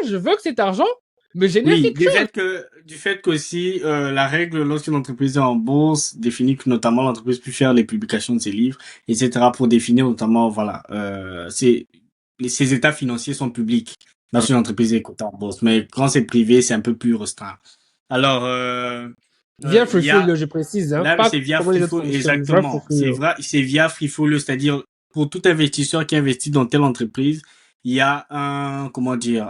Speaker 3: je veux que cet argent me génère
Speaker 2: Oui,
Speaker 3: quelque chose.
Speaker 2: du fait qu'aussi la règle lorsqu'une entreprise est en bourse définit que notamment l'entreprise peut faire les publications de ses livres, etc. pour définir notamment voilà, ces états financiers sont publics lorsqu'une entreprise est cotée en bourse, mais quand c'est privé, c'est un peu plus restreint. Alors
Speaker 3: Via
Speaker 2: il y a
Speaker 3: Freefolio, je précise, hein,
Speaker 2: là
Speaker 3: pas
Speaker 2: c'est via
Speaker 3: comment les autres
Speaker 2: Freefolio,
Speaker 3: fonctionnent. Via
Speaker 2: exactement,
Speaker 3: Freefolio.
Speaker 2: c'est via Freefolio, c'est-à-dire pour tout investisseur qui investit dans telle entreprise, il y a un comment dire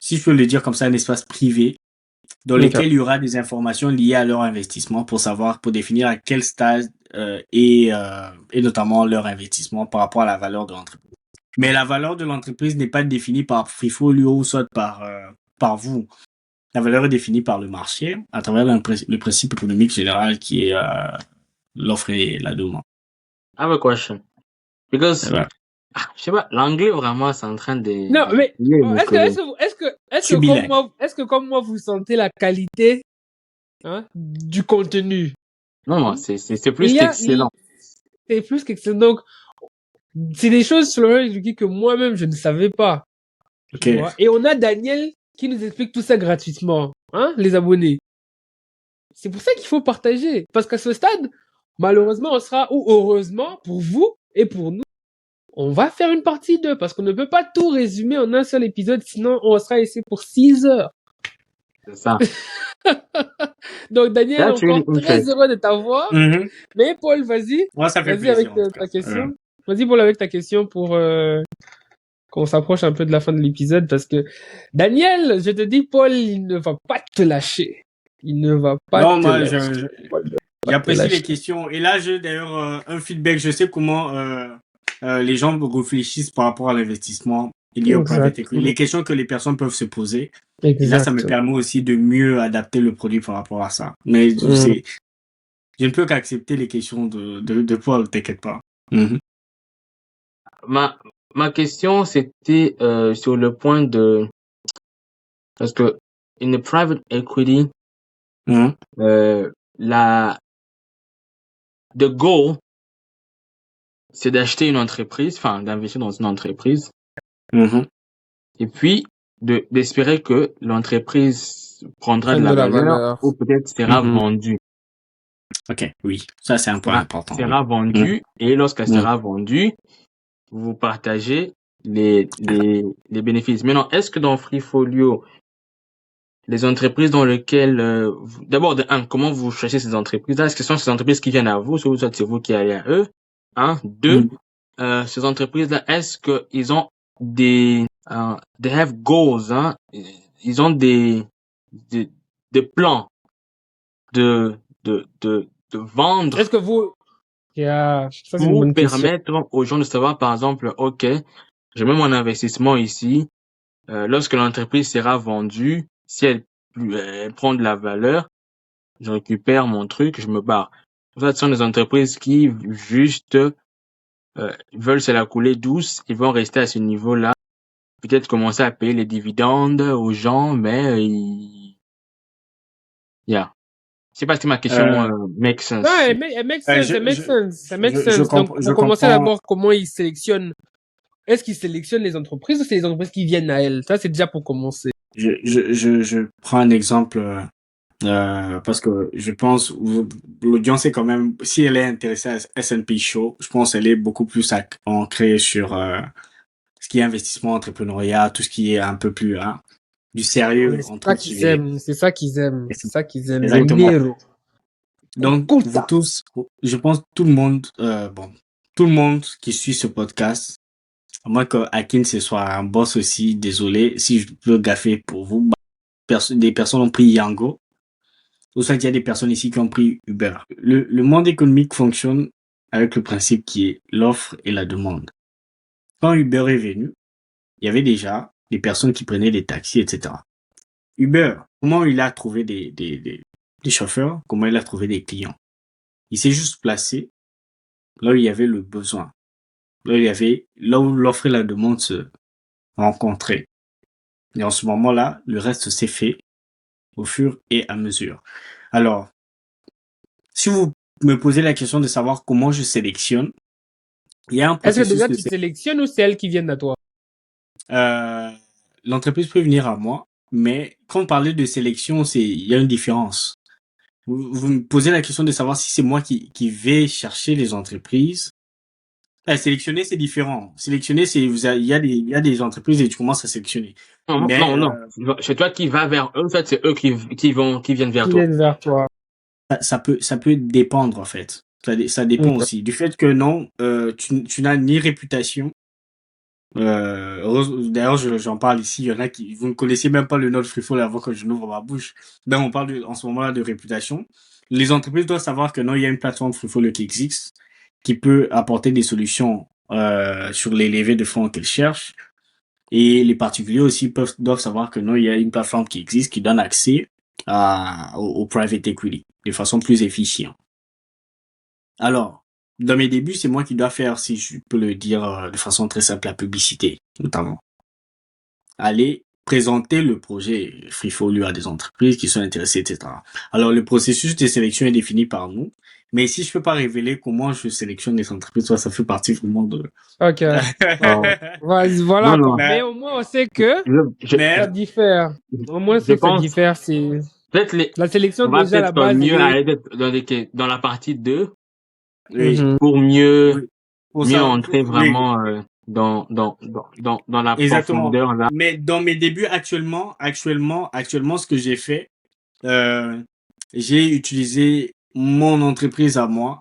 Speaker 2: si je peux le dire comme ça, un espace privé dans
Speaker 3: Ok.
Speaker 2: lequel il y aura des informations liées à leur investissement pour définir à quel stade et notamment leur investissement par rapport à la valeur de l'entreprise. Mais la valeur de l'entreprise n'est pas définie par Freefolio ou soit par vous. La valeur est définie par le marché à travers le principe économique général qui est l'offre et la demande.
Speaker 4: I have a question. Because,
Speaker 2: Voilà.
Speaker 4: je sais pas, l'anglais vraiment, c'est en train de...
Speaker 3: Non, mais
Speaker 4: mes collègues.
Speaker 2: Je suis bilingue.
Speaker 3: est-ce que comme moi vous sentez la qualité, hein, du contenu?
Speaker 4: Non, c'est plus
Speaker 3: Il y a,
Speaker 4: qu'excellent.
Speaker 3: c'est plus qu'excellent. Donc, c'est des choses sur lesquelles je dis que moi-même je ne savais pas.
Speaker 2: Ok.
Speaker 3: Tu vois. Et on a Daniel qui nous explique tout ça gratuitement, hein, les abonnés. C'est pour ça qu'il faut partager. Parce qu'à ce stade, malheureusement, on sera, ou heureusement, pour vous et pour nous, on va faire une partie 2 parce qu'on ne peut pas tout résumer en un seul épisode, sinon on sera ici pour 6 heures.
Speaker 4: C'est ça.
Speaker 3: Donc Daniel,
Speaker 4: That's really
Speaker 3: encore très
Speaker 4: interesting.
Speaker 3: heureux de t'avoir.
Speaker 2: Mhm.
Speaker 3: Mais Paul, vas-y.
Speaker 2: Moi, ça fait
Speaker 3: Vas-y avec
Speaker 2: plaisir. en tout
Speaker 3: ta
Speaker 2: cas.
Speaker 3: question. Vas-y Paul avec ta question pour qu'on s'approche un peu de la fin de l'épisode parce que Daniel, je te dis Paul, il ne va pas te lâcher. Il ne va pas
Speaker 2: Non,
Speaker 3: te
Speaker 2: moi,
Speaker 3: lâcher.
Speaker 2: j'apprécie les questions. Et là, j'ai d'ailleurs un feedback. Je sais comment les gens réfléchissent par rapport à l'investissement lié au private equity, les questions que les personnes peuvent se poser. Et là, ça me permet aussi de mieux adapter le produit par rapport à ça. Mais je ne peux qu'accepter les questions de Paul, t'inquiète pas.
Speaker 4: Ma question, c'était sur le point de... Parce que in the private equity, the goal, c'est d'acheter une entreprise, enfin d'investir dans une entreprise, et puis d'espérer que l'entreprise prendra de la valeur ou peut-être sera vendue.
Speaker 2: Ok, oui, ça c'est un point important.
Speaker 4: Sera vendue, et lorsqu'elle sera vendue, vous partagez les bénéfices. Maintenant, est-ce que dans Freefolio, les entreprises dans lesquelles d'abord comment vous cherchez ces entreprises-là? Est-ce que ce sont ces entreprises qui viennent à vous, soit c'est vous qui allez à eux? Deux, ces entreprises-là, est-ce que ils ont des they have goals, ils ont des plans de vendre.
Speaker 3: Est-ce que vous ça, c'est une
Speaker 4: pour
Speaker 3: bonne question.
Speaker 4: permettre aux gens de savoir, par exemple, ok, je mets mon investissement ici, lorsque l'entreprise sera vendue, si elle prend de la valeur, je récupère mon truc, je me barre. Ça, ce sont des entreprises qui juste veulent se la couler douce, ils vont rester à ce niveau-là, peut-être commencer à payer les dividendes aux gens, mais je sais pas si ma question make sense.
Speaker 3: Non, elle make sense, elle make sense, elle make sense. Donc, pour commencer d'abord, comment ils sélectionnent? Est-ce qu'ils sélectionnent les entreprises ou c'est les entreprises qui viennent à elles? Ça, c'est déjà pour commencer.
Speaker 2: Je prends un exemple parce que je pense l'audience est quand même, si elle est intéressée à S&P Show, je pense qu'elle est beaucoup plus ancrée sur ce qui est investissement, entrepreneuriat, tout ce qui est un peu plus du sérieux.
Speaker 3: C'est ça qu'ils aiment. C'est ça qu'ils aiment.
Speaker 2: Exactement.
Speaker 3: Le Nero.
Speaker 2: Donc, vous tous, je pense tout le monde, tout le monde qui suit ce podcast, à moins que Akin ce soit un boss aussi, désolé si je peux gaffer pour vous. Des personnes ont pris Yango. Ou soit il y a des personnes ici qui ont pris Uber. Le monde économique fonctionne avec le principe qui est l'offre et la demande. Quand Uber est venu, il y avait déjà des personnes qui prenaient des taxis, etc. Uber, comment il a trouvé des chauffeurs? Comment il a trouvé des clients? Il s'est juste placé là où il y avait le besoin. Là où l'offre et la demande se rencontraient. Et en ce moment-là, le reste s'est fait au fur et à mesure. Alors, si vous me posez la question de savoir comment je sélectionne, il y a un processus.
Speaker 3: Est-ce que déjà tu sélectionnes ou c'est elles qui viennent à toi?
Speaker 2: L'entreprise peut venir à moi, mais quand on parlait de sélection, il y a une différence. Vous me posez la question de savoir si c'est moi qui vais chercher les entreprises. Sélectionner, c'est différent. Sélectionner, il y a des entreprises et tu commences à sélectionner.
Speaker 4: Non. C'est toi qui vas vers eux. En fait, c'est eux qui viennent vers toi.
Speaker 3: Qui viennent vers toi.
Speaker 2: Ça peut dépendre, en fait. Ça dépend aussi. Du fait que non, tu n'as ni réputation. D'ailleurs, j'en parle ici. Il y en a qui, vous ne connaissez même pas le nom de Freefall avant que je n'ouvre ma bouche. Donc, on parle en ce moment-là de réputation. Les entreprises doivent savoir que non, il y a une plateforme Freefall qui existe, qui peut apporter des solutions, sur les levées de fonds qu'elles cherchent. Et les particuliers aussi doivent savoir que non, il y a une plateforme qui existe, qui donne accès au private equity de façon plus efficiente. Alors, dans mes débuts, c'est moi qui dois faire, si je peux le dire de façon très simple, la publicité, notamment. Aller présenter le projet Freefolio à des entreprises qui sont intéressées, etc. Alors, le processus de sélection est défini par nous. Mais si je peux pas révéler comment je sélectionne les entreprises, ça fait partie vraiment de...
Speaker 3: Ok. Voilà. Non. Mais au moins, on sait que ça diffère. Au moins, c'est que ça diffère.
Speaker 4: Peut-être
Speaker 3: la sélection,
Speaker 4: on va
Speaker 3: déjà, la base.
Speaker 4: Mieux aller dans la partie 2. Oui. Pour mieux entrer vraiment dans la profondeur là.
Speaker 2: Mais dans mes débuts actuellement, ce que j'ai fait, j'ai utilisé mon entreprise à moi,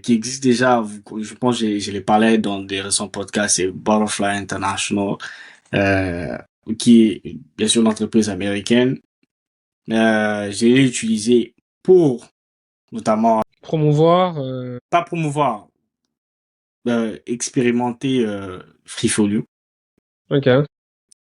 Speaker 2: qui existe déjà. Je pense que je l'ai parlé dans des récents podcasts, c'est Butterfly International, qui est bien sûr une entreprise américaine. J'ai utilisé pour notamment
Speaker 3: promouvoir.
Speaker 2: Pas promouvoir. expérimenté Freefolio.
Speaker 3: Ok.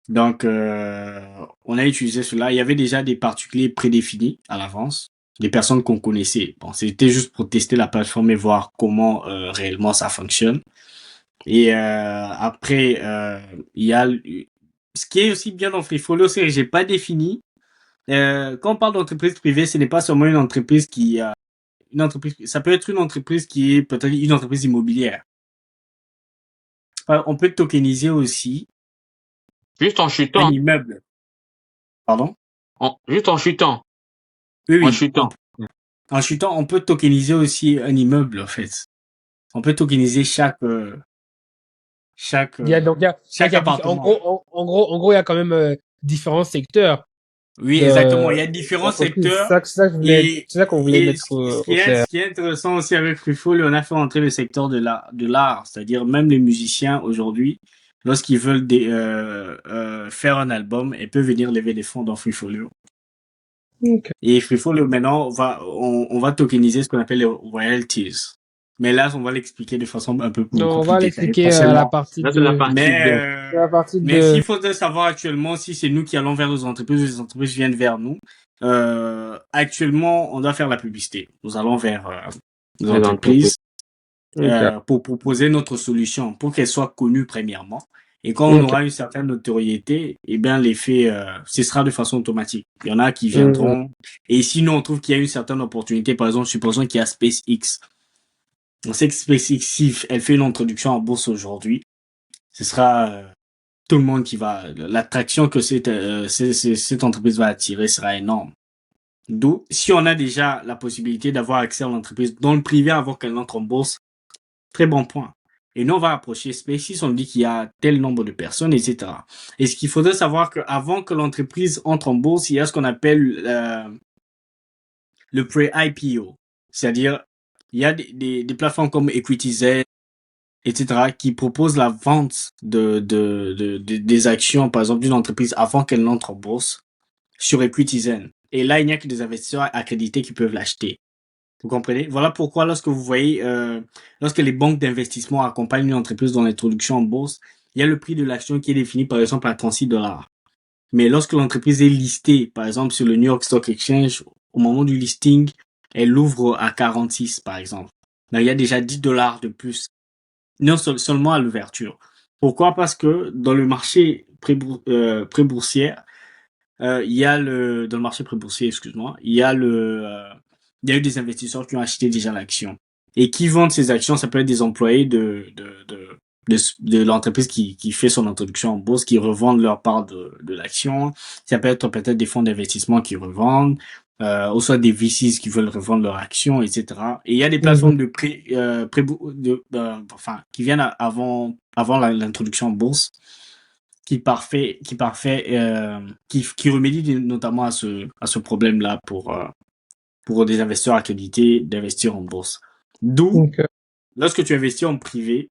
Speaker 2: Donc, on a utilisé cela. Il y avait déjà des particuliers prédéfinis à l'avance, des personnes qu'on connaissait. Bon, c'était juste pour tester la plateforme et voir comment réellement ça fonctionne. Et après, il y a ce qui est aussi bien dans Freefolio, c'est que j'ai pas défini. Quand on parle d'entreprise privée, ce n'est pas seulement une entreprise qui a une entreprise. Ça peut être une entreprise qui est peut-être une entreprise immobilière. On peut tokeniser aussi
Speaker 4: Juste en
Speaker 2: un
Speaker 4: chutant.
Speaker 2: immeuble. Pardon?
Speaker 4: Juste en chutant.
Speaker 2: Oui,
Speaker 4: En
Speaker 2: oui.
Speaker 4: chutant.
Speaker 2: En chutant, on peut tokeniser aussi un immeuble, en fait. On peut tokeniser chaque,
Speaker 3: Il y a donc
Speaker 2: chaque
Speaker 3: en
Speaker 2: appartement.
Speaker 3: gros il y a quand même différents secteurs
Speaker 2: Oui, exactement.
Speaker 3: de
Speaker 2: Il y a différents
Speaker 3: d'entreprise.
Speaker 2: secteurs
Speaker 3: C'est ça qu'on voulait
Speaker 2: et
Speaker 3: mettre
Speaker 2: ce
Speaker 3: au clair.
Speaker 2: qui est intéressant aussi avec Freefolio, on a fait entrer le secteur de l'art, c'est-à-dire même les musiciens aujourd'hui, lorsqu'ils veulent faire un album, ils peuvent venir lever des fonds dans Freefolio.
Speaker 3: Ok.
Speaker 2: Et Freefolio, maintenant, on va tokeniser ce qu'on appelle les royalties. Mais là, on va l'expliquer de façon un peu beaucoup
Speaker 3: On
Speaker 2: plus
Speaker 3: va
Speaker 2: détaillée
Speaker 3: l'expliquer à la
Speaker 2: prochainement.
Speaker 3: partie
Speaker 4: Là, c'est la
Speaker 3: 2.
Speaker 4: partie
Speaker 2: Mais,
Speaker 4: 2.
Speaker 3: La partie
Speaker 2: mais
Speaker 3: 2.
Speaker 2: s'il faudrait savoir actuellement si c'est nous qui allons vers les entreprises ou les entreprises viennent vers nous, actuellement, on doit faire la publicité. Nous allons vers les
Speaker 4: Les entreprises.
Speaker 2: entreprises
Speaker 3: Ok.
Speaker 2: pour proposer notre solution, pour qu'elle soit connue premièrement. Et quand on
Speaker 3: Ok.
Speaker 2: aura une certaine notoriété, eh bien, l'effet, ce sera de façon automatique. Il y en a qui
Speaker 3: Mhm.
Speaker 2: viendront. Et sinon, on trouve qu'il y a une certaine opportunité. Par exemple, supposons qu'il y a SpaceX. On sait que SpaceX, si elle fait une introduction en bourse aujourd'hui, ce sera tout le monde qui va, l'attraction que cette entreprise va attirer sera énorme. D'où, si on a déjà la possibilité d'avoir accès à l'entreprise dans le privé avant qu'elle entre en bourse, très bon point. Et nous, on va approcher SpaceX, on dit qu'il y a tel nombre de personnes, etc. Et ce qu'il faudrait savoir qu'avant que l'entreprise entre en bourse, il y a ce qu'on appelle le pre-IPO. C'est-à-dire, il y a des plateformes comme EquityZ, etc., qui proposent la vente des actions, par exemple, d'une entreprise avant qu'elle n'entre en bourse sur EquityZen. Et là, il n'y a que des investisseurs accrédités qui peuvent l'acheter. Vous comprenez? Voilà pourquoi lorsque vous voyez, lorsque les banques d'investissement accompagnent une entreprise dans l'introduction en bourse, il y a le prix de l'action qui est défini par exemple à 36 dollars. Mais lorsque l'entreprise est listée, par exemple sur le New York Stock Exchange, au moment du listing, elle ouvre à 46 par exemple. Donc il y a déjà 10 dollars de plus, non seulement à l'ouverture. Pourquoi? Parce que dans le marché pré-boursière, il y a dans le marché pré-boursier, excuse-moi, il y a eu des investisseurs qui ont acheté déjà l'action. Et qui vendent ces actions, ça peut être des employés de l'entreprise qui fait son introduction en bourse, qui revendent leur part de l'action. Ça peut être peut-être des fonds d'investissement qui revendent, ou soit des VCs qui veulent revendre leur action, etc. Et il y a des
Speaker 3: Mhm.
Speaker 2: plateformes qui viennent avant l'introduction en bourse, qui remédie notamment à ce problème-là pour des investisseurs accrédités d'investir en bourse. D'où,
Speaker 3: Ok.
Speaker 2: lorsque tu investis en privé,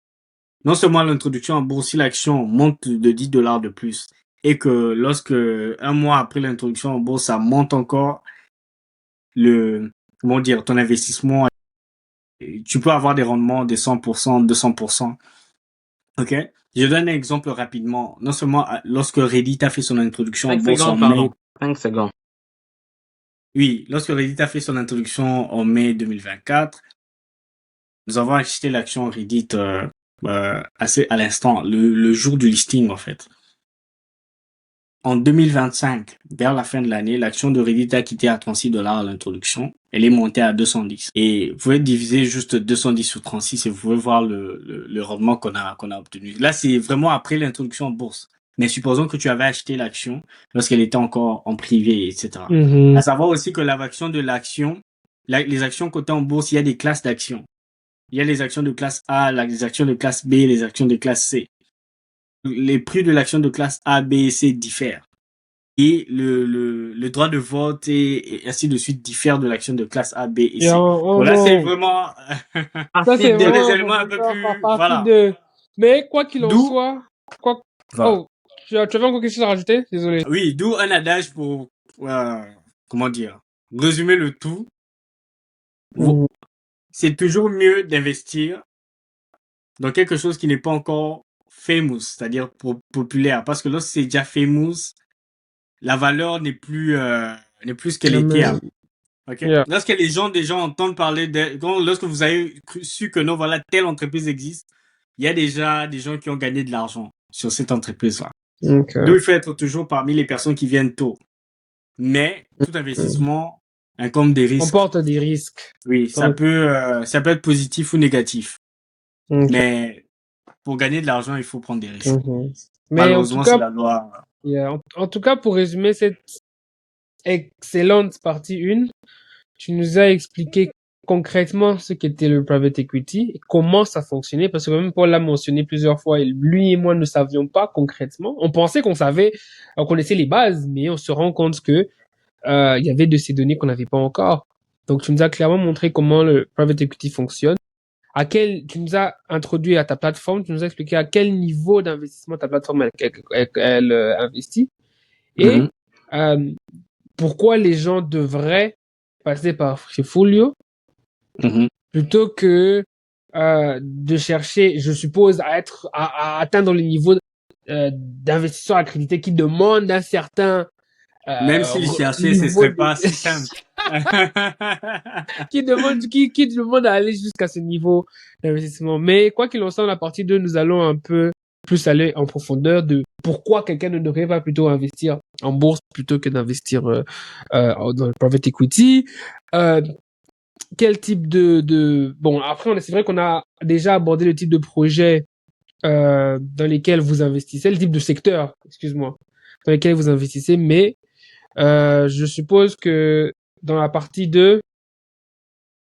Speaker 2: non seulement l'introduction en bourse, si l'action monte de 10 dollars de plus, et que lorsque un mois après l'introduction en bourse, ça monte encore, comment dire, ton investissement, tu peux avoir des rendements de 100%, 200%. OK? Je donne un exemple rapidement. Non seulement lorsque Reddit a fait son introduction en
Speaker 4: 5
Speaker 2: bourse en
Speaker 4: secondes,
Speaker 2: mai.
Speaker 4: pardon. 5 secondes.
Speaker 2: Oui, lorsque Reddit a fait son introduction en mai 2024, nous avons acheté l'action Reddit assez à l'instant, le jour du listing en fait. En 2025, vers la fin de l'année, l'action de Reddit a quitté à 36 dollars à l'introduction. Elle est montée à 210. Et vous pouvez diviser juste 210 sur 36 et vous pouvez voir le rendement qu'on a obtenu. Là, c'est vraiment après l'introduction en bourse. Mais supposons que tu avais acheté l'action lorsqu'elle était encore en privé, etc.
Speaker 3: Mhm.
Speaker 2: À savoir aussi que les actions cotées en bourse, il y a des classes d'actions. Il y a les actions de classe A, les actions de classe B, les actions de classe C. Les prix de l'action de classe A, B et C diffèrent. Et le droit de vote et ainsi de suite diffère de l'action de classe A, B et
Speaker 3: Et
Speaker 2: C. Bon, là, c'est
Speaker 3: bon,
Speaker 2: vraiment,
Speaker 3: ça
Speaker 4: Partie
Speaker 3: c'est
Speaker 2: c'est
Speaker 4: 2.
Speaker 2: des
Speaker 3: vraiment
Speaker 2: éléments un peu
Speaker 3: professeur par
Speaker 2: plus,
Speaker 3: partie
Speaker 2: voilà.
Speaker 3: 2. Mais quoi qu'il en
Speaker 2: D'où,
Speaker 3: soit, quoi...
Speaker 2: voilà.
Speaker 3: Oh, tu avais encore quelque chose à rajouter? Désolé.
Speaker 2: Oui, d'où un adage pour, comment dire, résumer le tout.
Speaker 3: Mhm.
Speaker 2: C'est toujours mieux d'investir dans quelque chose qui n'est pas encore famous, c'est-à-dire populaire. Parce que lorsque c'est déjà famous, la valeur n'est plus ce qu'elle
Speaker 3: Non,
Speaker 2: était
Speaker 3: mais,
Speaker 2: avant. Ok?
Speaker 3: yeah.
Speaker 2: Lorsque les gens déjà entendent parler lorsque vous avez su que non, voilà, telle entreprise existe, il y a déjà des gens qui ont gagné de l'argent sur cette entreprise-là.
Speaker 3: Donc,
Speaker 2: Donc, il faut être toujours parmi les personnes qui viennent tôt. Mais tout investissement incombe des
Speaker 3: on
Speaker 2: risques.
Speaker 3: porte des risques.
Speaker 2: Oui, ça peut être positif ou négatif.
Speaker 3: Ok.
Speaker 2: Mais pour gagner de l'argent, il faut prendre des risques.
Speaker 3: Mhm. Mais en tout
Speaker 2: Malheureusement, c'est
Speaker 3: cas,
Speaker 2: la loi.
Speaker 3: yeah, en tout cas, pour résumer cette excellente partie 1, tu nous as expliqué concrètement ce qu'était le private equity et comment ça fonctionnait, parce que même Paul l'a mentionné plusieurs fois, et lui et moi ne savions pas concrètement. On pensait qu'on savait, on connaissait les bases, mais on se rend compte que il y avait de ces données qu'on n'avait pas encore. Donc tu nous as clairement montré comment le private equity fonctionne. Tu nous as introduit à ta plateforme, tu nous as expliqué à quel niveau d'investissement ta plateforme elle investit et
Speaker 2: Mhm,
Speaker 3: euh, pourquoi les gens devraient passer par chez Folio
Speaker 2: mhm.
Speaker 3: plutôt que de chercher, je suppose, à atteindre le niveau d'investisseurs accrédités qui demandent un certain
Speaker 2: Même s'ils cherchaient, ce
Speaker 3: niveau
Speaker 2: serait
Speaker 3: de
Speaker 2: pas si simple.
Speaker 3: qui demande à aller jusqu'à ce niveau d'investissement. Mais quoi qu'il en soit, dans la partie 2, nous allons un peu plus aller en profondeur de pourquoi quelqu'un ne devrait pas plutôt investir en bourse plutôt que d'investir dans le private equity. Quel type bon, après c'est vrai qu'on a déjà abordé le type de projet dans lesquels vous investissez, le type de secteur, excuse-moi, dans lesquels vous investissez, mais je suppose que dans la partie 2,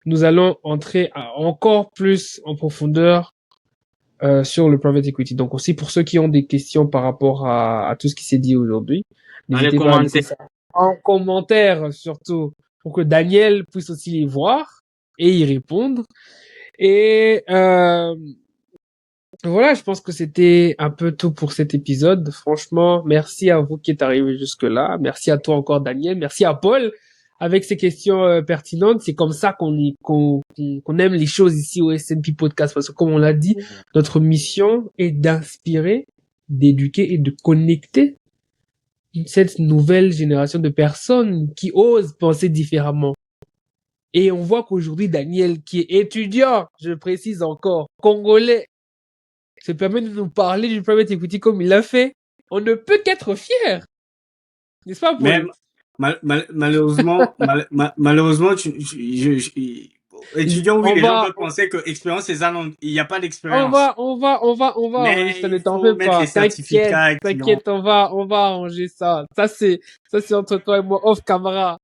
Speaker 3: nous allons entrer encore plus en profondeur sur le private equity. Donc aussi pour ceux qui ont des questions par rapport à tout ce qui s'est dit aujourd'hui,
Speaker 4: Dans les
Speaker 3: n'hésitez pas à laisser
Speaker 4: commentaires.
Speaker 3: ça en commentaire surtout pour que Daniel puisse aussi les voir et y répondre. Et voilà, je pense que c'était un peu tout pour cet épisode. Franchement, merci à vous qui êtes arrivés jusque-là. Merci à toi encore, Daniel. Merci à Paul avec ces questions pertinentes. C'est comme ça qu'on aime les choses ici au S&P Podcast. Parce que comme on l'a dit, notre mission est d'inspirer, d'éduquer et de connecter cette nouvelle génération de personnes qui osent penser différemment. Et on voit qu'aujourd'hui, Daniel, qui est étudiant, je précise encore, congolais, se permet de nous parler du private equity comme il l'a fait, on ne peut qu'être fier. N'est-ce pas,
Speaker 2: Mais
Speaker 3: Paul?
Speaker 2: malheureusement, étudiant, oui,
Speaker 3: On
Speaker 2: les gens
Speaker 3: va,
Speaker 2: peuvent penser que expérience, il n'y a pas d'expérience.
Speaker 3: on va
Speaker 2: Mais
Speaker 3: enregistrer, ne
Speaker 2: il
Speaker 3: t'en
Speaker 2: faut
Speaker 3: fais
Speaker 2: mettre les
Speaker 3: pas. T'inquiète,
Speaker 2: certificats qui ont.
Speaker 3: t'inquiète, on va arranger ça. Ça c'est entre toi et moi, off camera.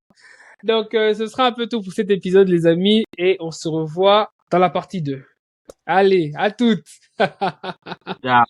Speaker 3: Donc, ce sera un peu tout pour cet épisode, les amis, et on se revoit dans la partie 2. Allez, à toutes!
Speaker 4: Yeah.